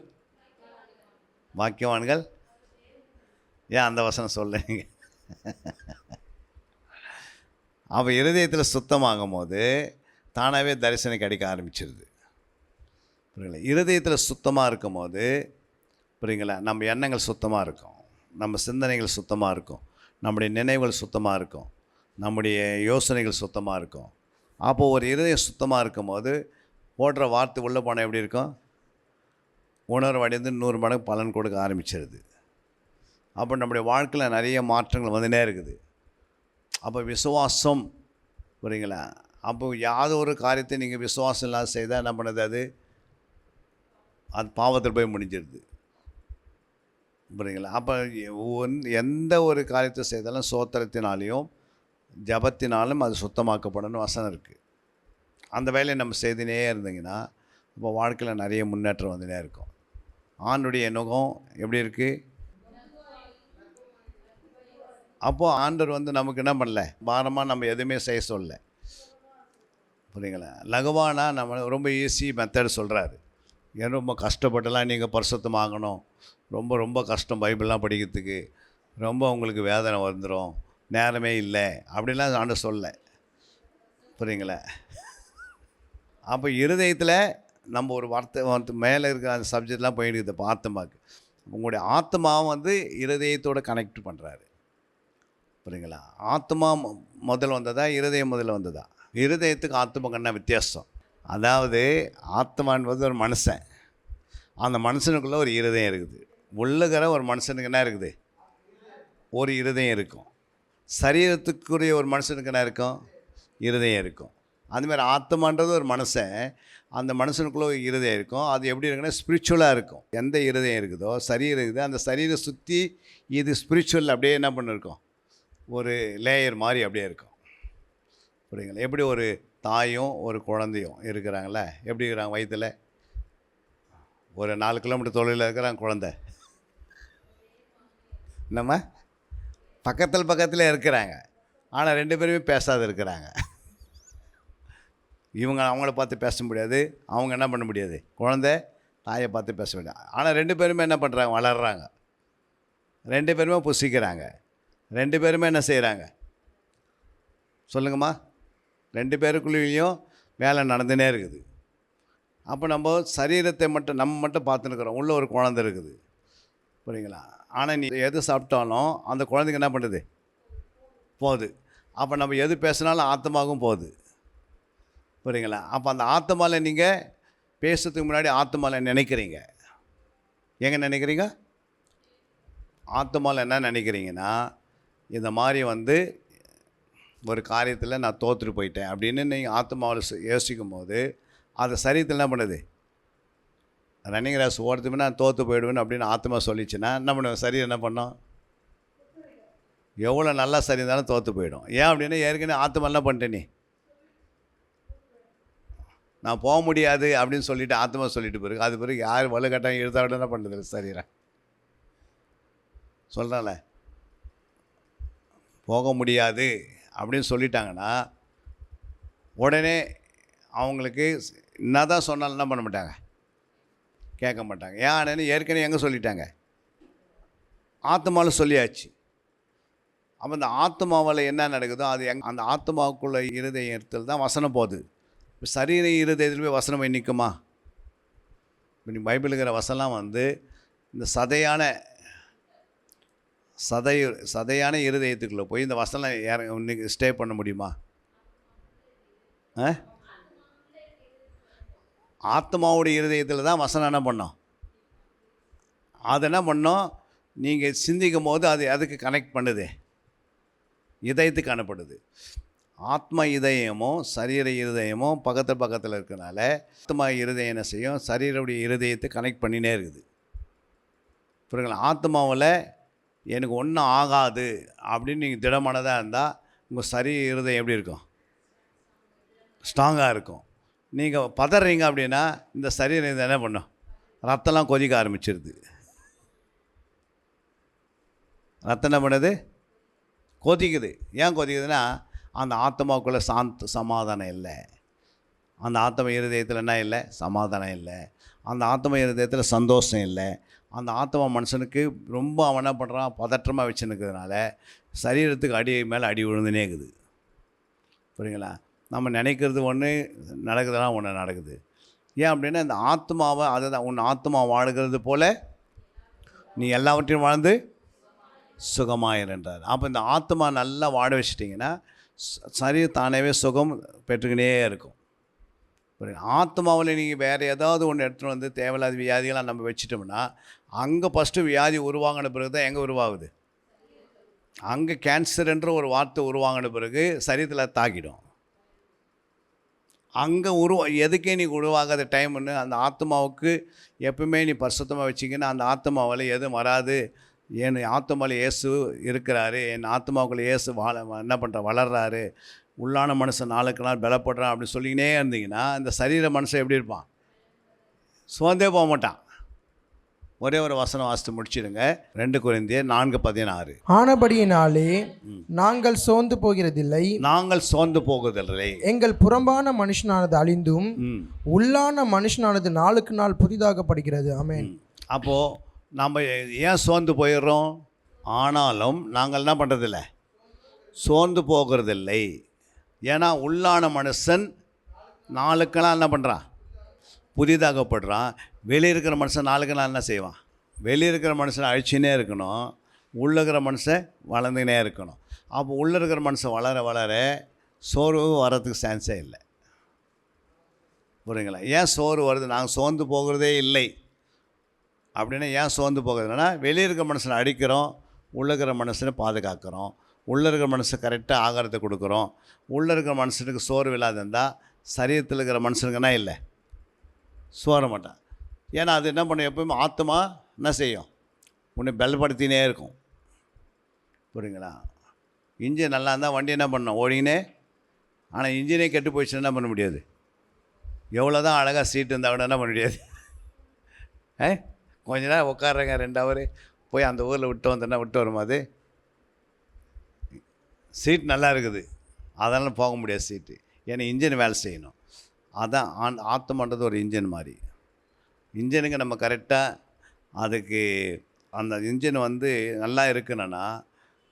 பாக்கியவான்கள். ஏன் அந்த வசனம் சொல்லுங்க? அப்போ இருதயத்தில் சுத்தமாகும் போது தானாகவே தரிசனம் கிடைக்க ஆரம்பிச்சிருது. புரியுங்களா? இருதயத்தில் சுத்தமாக இருக்கும் போது புரியுங்களா, நம்ம எண்ணங்கள் சுத்தமாக இருக்கும், நம்ம சிந்தனைகள் சுத்தமாக இருக்கும், நம்முடைய நினைவுகள் சுத்தமாக இருக்கும், நம்முடைய யோசனைகள் சுத்தமாக இருக்கும். அப்போது ஒரு இருதயம் சுத்தமாக இருக்கும் போது போடுற வார்த்தை உள்ளே போனால் எப்படி இருக்கும்? உணர்வு அடைந்து 100 மடங்கு பலன் கொடுக்க ஆரம்பிச்சிருது. அப்போ நம்முடைய வாழ்க்கையில் நிறைய மாற்றங்கள் வந்துனே இருக்குது. அப்போ விசுவாசம், புரியுங்களா? அப்போ யாதோ ஒரு காரியத்தை நீங்கள் விசுவாசம் இல்லாத செய்தால் என்ன பண்ணுது? அது பாவத்தில் போய் முடிஞ்சிடுது. புரியுங்களா? அப்போ எந்த ஒரு காரியத்தை செய்தாலும் சோத்திரத்தினாலையும் ஜபத்தினாலும் அது சுத்தமாக்கப்படணும் வசனம் இருக்குது. அந்த வேலையை நம்ம செய்துனே இருந்தீங்கன்னா அப்போ வாழ்க்கையில் நிறைய முன்னேற்றம் வந்துனே இருக்கும். ஆண்டுடைய நுகம் எப்படி இருக்குது? அப்போது ஆண்டவர் நமக்கு என்ன பண்ணல, பாரமாக நம்ம எதுவுமே செய்ய சொல்லலை. புரியுங்களா? லகுவானா நம்ம ரொம்ப ஈஸி மெத்தட் சொல்கிறாரு. ஏன் ரொம்ப கஷ்டப்பட்டுலாம் நீங்கள் பரிசுத்தமாகணும், ரொம்ப ரொம்ப கஷ்டம் பைபிள்லாம் படிக்கிறதுக்கு, ரொம்ப உங்களுக்கு வேதனை வந்துடும், நேரமே இல்லை அப்படிலாம் ஆண்டு சொல்ல. புரியுங்களா? அப்போ இருதயத்தில் நம்ம ஒரு வார்த்தை மேலே இருக்கிற அந்த சப்ஜெக்ட்லாம் போயிடுது. இப்போ ஆத்மாவுக்கு உங்களுடைய ஆத்மாவை இருதயத்தோடு கனெக்ட் பண்ணுறாரு. புரியுங்களா? ஆத்மா முதல்ல வந்ததா, இருதயம் முதல்ல வந்ததா? இருதயத்துக்கு ஆத்மாக்கு என்ன வித்தியாசம்? அதாவது ஆத்மா என்பது ஒரு மனுஷன், அந்த மனுஷனுக்குள்ளே ஒரு இருதயம் இருக்குது. உள்ளுகிற ஒரு மனுஷனுக்கு என்ன இருக்குது? ஒரு இருதயம் இருக்கும். சரீரத்துக்குரிய ஒரு மனுஷனுக்கு என்ன இருக்கும்? இருதயம் இருக்கும். அதுமாதிரி ஆத்மான்றது ஒரு மனுஷன், அந்த மனுஷனுக்குள்ளே ஒரு இருதயம் இருக்கும். அது எப்படி இருக்குன்னா ஸ்பிரிச்சுவலாக இருக்கும். எந்த இருதயம் இருக்குதோ சரீரம் இருக்குது, அந்த சரீரை சுற்றி இது ஸ்பிரிச்சுவல் அப்படியே என்ன பண்ணிருக்கும்? ஒரு லேயர் மாதிரி அப்படியே இருக்கும். புரியுங்களா? எப்படி ஒரு தாயும் ஒரு குழந்தையும் இருக்கிறாங்களே, எப்படி இருக்கிறாங்க? வயிற்றில் ஒரு 4 கிலோமீட்டர் தொலைவில் இருக்கிறாங்க குழந்தை, நம்ம பக்கத்தில் இருக்கிறாங்க, ஆனால் 2 பேருமே பேசாத இருக்கிறாங்க. இவங்க அவங்கள பார்த்து பேச முடியாது, அவங்க என்ன பண்ண முடியாது, குழந்தை தாயை பார்த்து பேச முடியாது. ஆனால் 2 பேருமே என்ன பண்ணுறாங்க? வளர்கிறாங்க. 2 பேருமே புசிக்கிறாங்க. 2 பேருமே என்ன செய்கிறாங்க? சொல்லுங்கம்மா. 2 பேருக்குள்ளேயும் வேலை நடந்துனே இருக்குது. அப்போ நம்ம சரீரத்தை மட்டும் நம்ம மட்டும் பார்த்துன்னுக்குறோம், உள்ளே ஒரு குழந்தை இருக்குது. புரியுங்களா? ஆனால் நீ எது சாப்பிட்டாலும் அந்த குழந்தைக்கு என்ன பண்ணுது? போகுது. அப்போ நம்ம எது பேசினாலும் ஆத்மாவும் போகுது. புரியுங்களா? அப்போ அந்த ஆத்மாவில் நீங்கள் பேசுறதுக்கு முன்னாடி ஆத்மாவில் நினைக்கிறீங்க. எங்கே நினைக்கிறீங்க? ஆத்மாவில் என்ன நினைக்கிறீங்கன்னா, இந்த மாதிரி வந்து ஒரு காரியத்தில் நான் தோற்றுட்டு போயிட்டேன் அப்படின்னு நீங்கள் ஆத்மாவில் யோசிக்கும் போது அது சரீரத்தில் என்ன பண்ணுது? ரன்னிங் ரேஸ் ஓடுறதுமே நான் தோற்று போயிடுவேன்னு அப்படின்னு ஆத்மா சொல்லிச்சுன்னா என்ன பண்ணுவேன்? சரீரம் என்ன பண்ணோம்? எவ்வளோ நல்லா சரி இருந்தாலும் தோற்று போயிடும். ஏன் அப்படின்னா ஏற்கனவே ஆத்மா என்ன பண்ணிட்டேன், நீ நான் போக முடியாது அப்படின்னு சொல்லிவிட்டு ஆத்மா சொல்லிட்டு பிறகு அது பிறகு யார் வலுக்கட்டாயம் எழுத விட என்ன பண்ணுறது? சரீரம் சொல்கிறான்ல, போக முடியாது அப்படின்னு சொல்லிட்டாங்கன்னா உடனே அவங்களுக்கு என்ன தான் சொன்னாலும் என்ன பண்ண மாட்டாங்க? கேட்க மாட்டாங்க. ஏன்னு ஏற்கனவே எங்கே சொல்லிட்டாங்க? ஆத்மாவில் சொல்லியாச்சு. அப்போ இந்த ஆத்மாவில் என்ன நடக்குதோ அது அந்த ஆத்மாவுக்குள்ள இருதயத்தில் தான் வசனம் போகுது. இப்போ சரீர இருதயத்தில் போய் வசனம் போய் நிற்குமா? இப்போ நீ பைபிள் இருக்கிற வசனம் வந்து இந்த சதையான இருதயத்துக்குள்ளே போய் இந்த வசனம் இன்னைக்கு ஸ்டே பண்ண முடியுமா? ஆத்மாவுடைய இருதயத்தில் தான் வசனம் என்ன பண்ணோம்? அது என்ன பண்ணோம்? நீங்கள் சிந்திக்கும் போது அது அதுக்கு கனெக்ட் பண்ணுது, இதயத்துக்கு அனுப்படுது. ஆத்மா இதயமும் சரீர இருதயமும் பக்கத்தில் இருக்கிறனால ஆத்மா இருதயம் என்ன செய்யும்? சரீரவுடைய இருதயத்தை கனெக்ட் பண்ணினே இருக்குது. புரியுங்களா? ஆத்மாவில் எனக்கு ஒன்றும் ஆகாது அப்படின்னு நீங்கள் திடமானதாக இருந்தால் உங்கள் சரீர இருதயம் எப்படி இருக்கும்? ஸ்ட்ராங்காக இருக்கும். நீங்கள் பதறீங்க அப்படின்னா இந்த சரீரம் இதை என்ன பண்ணும்? ரத்தம்லாம் கொதிக்க ஆரம்பிச்சிருது. ரத்தம் என்ன பண்ணுது? கொதிக்குது. ஏன் கொதிக்குதுன்னா அந்த ஆத்மாவுக்குள்ளே சமாதானம் இல்லை. அந்த ஆத்ம இருதயத்தில் என்ன இல்லை? சமாதானம் இல்லை. அந்த ஆத்ம இருதயத்தில் சந்தோஷம் இல்லை. அந்த ஆத்மா மனுஷனுக்கு ரொம்ப அவன் என்ன பண்ணுறான்? பதற்றமாக வச்சுருக்கிறதுனால சரீரத்துக்கு அடி மேலே அடி விழுந்துனே இருக்குது. புரியுங்களா? நம்ம நினைக்கிறது ஒன்று, நடக்குதுன்னா ஒன்று நடக்குது. ஏன் அப்படின்னா இந்த ஆத்மாவை அதை தான் உன் ஆத்மா வாழுகிறது போல் நீ எல்லாவற்றையும் வாழ்ந்து சுகமாயிருன்றார். அப்போ இந்த ஆத்மா நல்லா வாழ வச்சிட்டிங்கன்னா சரீரம் தானவே சுகம் பெற்றுக்கினே இருக்கும். ஆத்மாவில் நீங்கள் வேறு ஏதாவது ஒன்று எடுத்துகிட்டு வந்து தேவையில்லாத வியாதிகளாக நம்ம வச்சிட்டோம்னா அங்கே ஃபஸ்ட்டு வியாதி உருவாங்கின பிறகு தான் எங்கே உருவாகுது? அங்கே கேன்சர் என்ற ஒரு வார்த்தை உருவாங்கின பிறகு சரீரத்தில் தாக்கிடும். அங்கே எதுக்கே நீ உருவாகாத டைம்னு அந்த ஆத்மாவுக்கு எப்பவுமே நீ பரிசுத்தமாக வச்சிங்கன்னா அந்த ஆத்மாவில் எதுவும் வராது. என் ஆத்மாவில் இயேசு இருக்கிறாரு, என் ஆத்மாவுக்குள்ள இயேசு என்ன பண்ணுற வளர்றாரு, உள்ளான மனுஷன் நாளுக்கு நாள் பலப்படுறான் அப்படின்னு சொல்லிக்கினே இருந்தீங்கன்னா இந்த சரீர மனுஷன் எப்படி இருப்பான்? சோர்ந்தே போக மாட்டான். ஒரே ஒரு வசனம் வாசித்து முடிச்சிடுங்க. 2 கொரிந்தியர் 4:16. ஆனபடியினாலே நாங்கள் சோர்ந்து போகிறதில்லை. எங்கள் புறம்பான மனுஷனானது அழிந்தும் உள்ளான மனுஷனானது நாளுக்கு நாள் புதிதாகப்படுகிறது. ஆமென். அப்போது நம்ம ஏன் சோர்ந்து போயிடுறோம்? ஆனாலும் நாங்கள் என்ன பண்ணுறதில்லை? சோர்ந்து போகிறதில்லை. ஏன்னா உள்ளான மனுஷன் நாளுக்கு நாள் என்ன பண்ணுறான்? புதிதாகப்படுறான். வெளியே இருக்கிற மனுஷன் நாளுக்கு நாள் என்ன செய்வான்? வெளியே இருக்கிற மனுஷனை அழிச்சினே இருக்கணும், உள்ளே இருக்கிற மனுஷன் வளர்ந்துக்கினே இருக்கணும். அப்போ உள்ளே இருக்கிற மனுஷன் வளர வளர சோர்வு வர்றதுக்கு சான்ஸே இல்லை. புரியுங்களா? ஏன் சோர்வு வருது? நாங்கள் சோர்ந்து போகிறதே இல்லை அப்படின்னா ஏன் சோர்ந்து போகிறதுனா வெளியே இருக்கிற மனுஷனை அடிக்கிறோம், உள்ளே இருக்கிற மனுஷனை பாதுகாக்கிறோம், உள்ளே இருக்கிற மனுஷன் கரெக்டாக ஆகாரத்தை கொடுக்குறோம். உள்ளே இருக்கிற மனுஷனுக்கு சோர்வு இல்லாத இருந்தால் சரீரத்தில் இருக்கிற மனுஷனுக்குன்னா இல்லை, சோர மாட்டான். ஏன்னா அது என்ன பண்ணும்? எப்போயுமே ஆத்மா என்ன செய்யும்? உன்னை பலப்படுத்தினே இருக்கும். புரியுங்களா? இன்ஜின் நல்லா இருந்தால் வண்டி என்ன பண்ணணும்? ஓடினே. ஆனால் இன்ஜினே கெட்டு போயிடுச்சுன்னா என்ன பண்ண முடியாது? எவ்வளோ தான் அழகாக சீட்டு இருந்தால் கூட என்ன பண்ண முடியாது? கொஞ்ச நேரம் உட்காடுறேங்க 2 ஹவர் போய் அந்த ஊரில் விட்டு வந்தேன்னா விட்டு வரும்போது சீட் நல்லா இருக்குது, அதனால் போக முடியாது சீட்டு. ஏன்னா இன்ஜின் வேலை செய்யணும். அதான் ஆத்மான்றது ஒரு இன்ஜின் மாதிரி. இன்ஜினுக்கு நம்ம கரெக்டாக அதுக்கு அந்த இன்ஜின் வந்து நல்லா இருக்குன்னா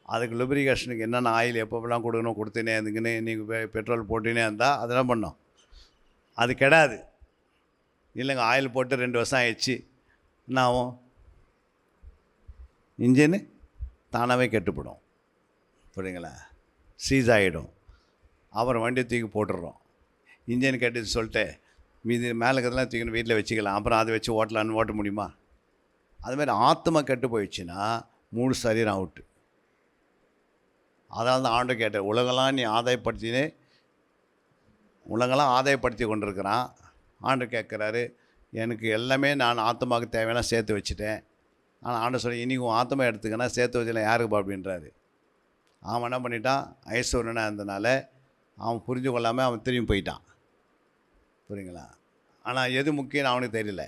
அதுக்கு லுப்ரிகேஷனுக்கு என்னென்ன ஆயில் எப்போலாம் கொடுக்கணும் கொடுத்துனே இருந்துக்குன்னு நீங்கள் பெட்ரோல் போட்டுனே இருந்தால் அதெல்லாம் பண்ணோம், அது கெடாது. இல்லைங்க ஆயில் போட்டு 2 வருஷம் ஆயிடுச்சு, என்ன ஆகும்? இன்ஜின்னு தானாகவே கெட்டுப்படும். புரியுங்களா? சீஸ் ஆகிடும். அப்புறம் வண்டியை தூக்கி போட்டுடுறோம். இன்ஜின் கட்டிட்டு சொல்லிட்டு மீதி மேலே இருக்கிறதெல்லாம் தூக்கி வீட்டில் வச்சுக்கலாம், அப்புறம் அதை வச்சு ஓட்டலான்னு ஓட்ட முடியுமா? அதுமாதிரி ஆத்மா கெட்டு போயிடுச்சுன்னா முழு சரீரம் அவுட்டு. அதனால தான் ஆண்டு கேட்டார், உலகெல்லாம் நீ ஆதாயப்படுத்தி கொண்டிருக்கிறான். ஆண்டு கேட்குறாரு, எனக்கு எல்லாமே நான் ஆத்மாவுக்கு தேவையான சேர்த்து வச்சுட்டேன். ஆனால் ஆண்டு சொல்லி இன்றைக்கி உன் ஆத்மா எடுத்துக்கன்னா சேர்த்து வச்சுலாம் யாருக்குப்பா அப்படின்றாரு. அவன் என்ன பண்ணிட்டான், ஐஸ்வர்யனாக இருந்தனால அவன் புரிஞ்சு கொள்ளாமல் அவன் திரும்பி போயிட்டான். புரியுங்களா? ஆனால் எது முக்கியம் அவனுக்கு தெரியல.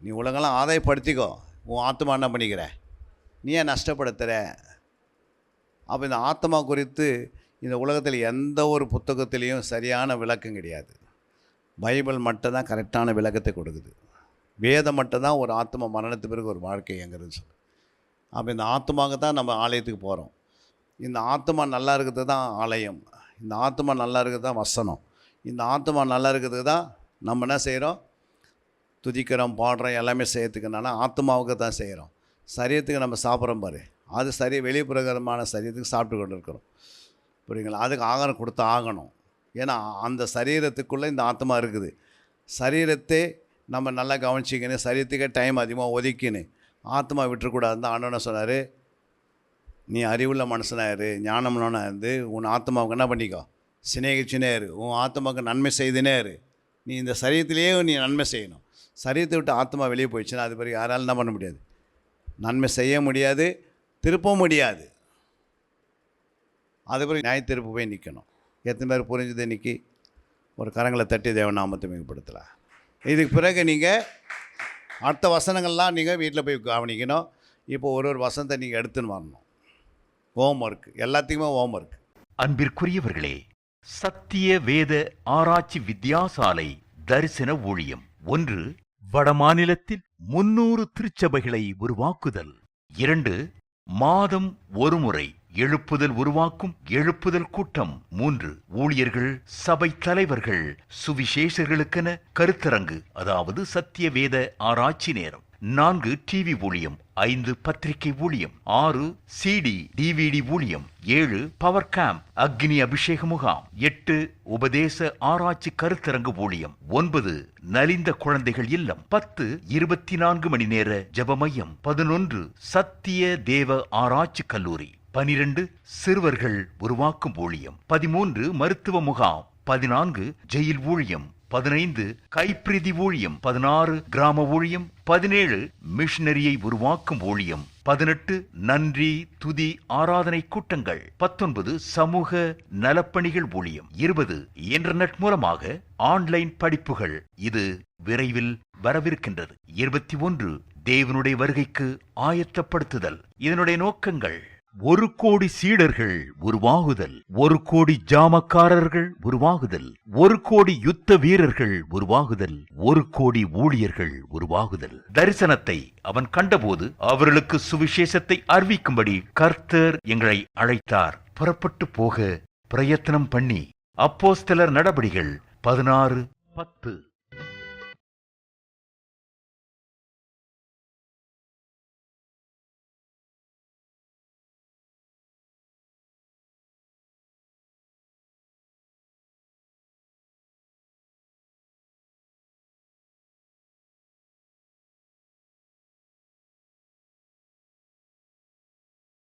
நீ உலகெல்லாம் ஆதாயப்படுத்திக்கோ, உன் ஆத்மா என்ன பண்ணிக்கிற, நீ ஏன் நஷ்டப்படுத்துகிற? அப்போ இந்த ஆத்மா குறித்து இந்த உலகத்தில் எந்த ஒரு புத்தகத்திலையும் சரியான விளக்கம் கிடையாது. பைபிள் மட்டும்தான் கரெக்டான விளக்கத்தை கொடுக்குது. வேதம் மட்டும்தான் ஒரு ஆத்மா மரணத்து பிறகு ஒரு வாழ்க்கைங்கிறது சொல்லு. அப்போ இந்த ஆத்மாவுக்கு தான் நம்ம ஆலயத்துக்கு போகிறோம். இந்த ஆத்மா நல்லா இருக்கிறது தான் ஆலயம். இந்த ஆத்மா நல்லா இருக்கிறது தான் வசனம். இந்த ஆத்மா நல்லா இருக்கிறதுக்கு தான் நம்ம என்ன செய்கிறோம், துதிக்கிறோம், பாடுறோம், எல்லாமே செய்யறதுக்குனால ஆத்மாவுக்கு தான் செய்கிறோம். சரீரத்துக்கு நம்ம சாப்பிட்றோம் பாரு, அது சரி வெளிப்பிரகாரமான சரீரத்துக்கு சாப்பிட்டு கொண்டு இருக்கிறோம். புரியுங்களா? அதுக்கு ஆகாரம் கொடுத்து ஆகணும். ஏன்னா அந்த சரீரத்துக்குள்ளே இந்த ஆத்மா இருக்குது. சரீரத்தை நம்ம நல்லா கவனிச்சிக்கணும், சரீரத்துக்கே டைம் அதிகமாக ஒதுக்கின்னு ஆத்மா விட்டுறக்கூடாதுன்னு ஆண்டவனை சொன்னார். நீ அறிவுள்ள மனுஷனாக இரு, ஞானம்னாக இருந்து உன் ஆத்மாவுக்கு என்ன பண்ணிக்கோ, சிநேகிச்சுனே இரு, உன் ஆத்மாவுக்கு நன்மை செய்துனே இரு. நீ இந்த சரீரத்திலேயே நீ நன்மை செய்யணும். சரீரத்தை விட்டு ஆத்மா வெளியே போயிடுச்சுன்னா அது பிறகு யாராலும் என்ன பண்ண முடியாது, நன்மை செய்ய முடியாது, திருப்பவும் முடியாது. அது பிறகு நியாய திருப்பு போய் நிற்கணும். எத்தனை பேர் புரிஞ்சுது இன்றைக்கி? ஒரு கரங்களை தட்டி தேவநாமத்தை மிகப்படுத்தலாம். இதுக்கு பிறகு நீங்கள் அடுத்த வசனங்கள்லாம் நீங்கள் வீட்டில் போய் கவனிக்கணும். இப்போ ஒரு வசனத்தை நீங்கள் எடுத்துன்னு வரணும். ஹோம் ஒர்க், எல்லாத்துக்குமே ஹோம் ஒர்க். அன்பிற்குரியவர்களே, சத்திய வேத ஆராய்ச்சி வித்யாசாலை தரிசன ஊழியம் 1. வடமாநிலத்தில் 300 திருச்சபைகளை உருவாக்குதல். 2. மாதம் ஒருமுறை எழுப்புதல் உருவாக்கும் எழுப்புதல் கூட்டம். 3. ஊழியர்கள், சபை தலைவர்கள், சுவிசேஷர்களுக்கென கருத்தரங்கு, அதாவது சத்திய வேத ஆராய்ச்சி நேரம். 4. டிவி ஊழியம். 5. பத்திரிகை ஊழியம். 6. CD DVD ஊழியம். 7. பவர் கேம்ப் அக்னி அபிஷேக முகாம். 8. உபதேச ஆராய்ச்சி கருத்தரங்கு ஊழியம். 9. நலிந்த குழந்தைகள் இல்லம். 10. 24 மணி நேர ஜெப மையம். 11. சத்திய தேவ ஆராய்ச்சி கல்லூரி. 12. சிறுவர்கள் உருவாக்கும் ஊழியம். 13. மருத்துவ முகாம். 14. ஜெயில் ஊழியம். 15. கைப்பிரதி ஊழியம். 16. கிராம ஊழியம். 17. மிஷனரியை உருவாக்கும் ஊழியம். 18. நன்றி துதி ஆராதனை கூட்டங்கள். 19. சமூக நலப்பணிகள் ஊழியம். 20. இன்டர்நெட் மூலமாக ஆன்லைன் படிப்புகள். இது விரைவில் வரவிருக்கின்றது. 21. தேவனுடைய வருகைக்கு ஆயத்தப்படுத்துதல். இதனுடைய நோக்கங்கள்: 1 கோடி சீடர்கள் உருவாகுதல், 1 கோடி ஜாமக்காரர்கள் உருவாகுதல், 1 கோடி யுத்த வீரர்கள் உருவாகுதல், 1 கோடி ஊழியர்கள் உருவாகுதல். தரிசனத்தை அவன் கண்டபோது அவர்களுக்கு சுவிசேஷத்தை அறிவிக்கும்படி கர்த்தர் எங்களை அழைத்தார். புறப்பட்டு போக பிரயத்தனம் பண்ணி. அப்போஸ்தலர் நடபடிகள் 16:10.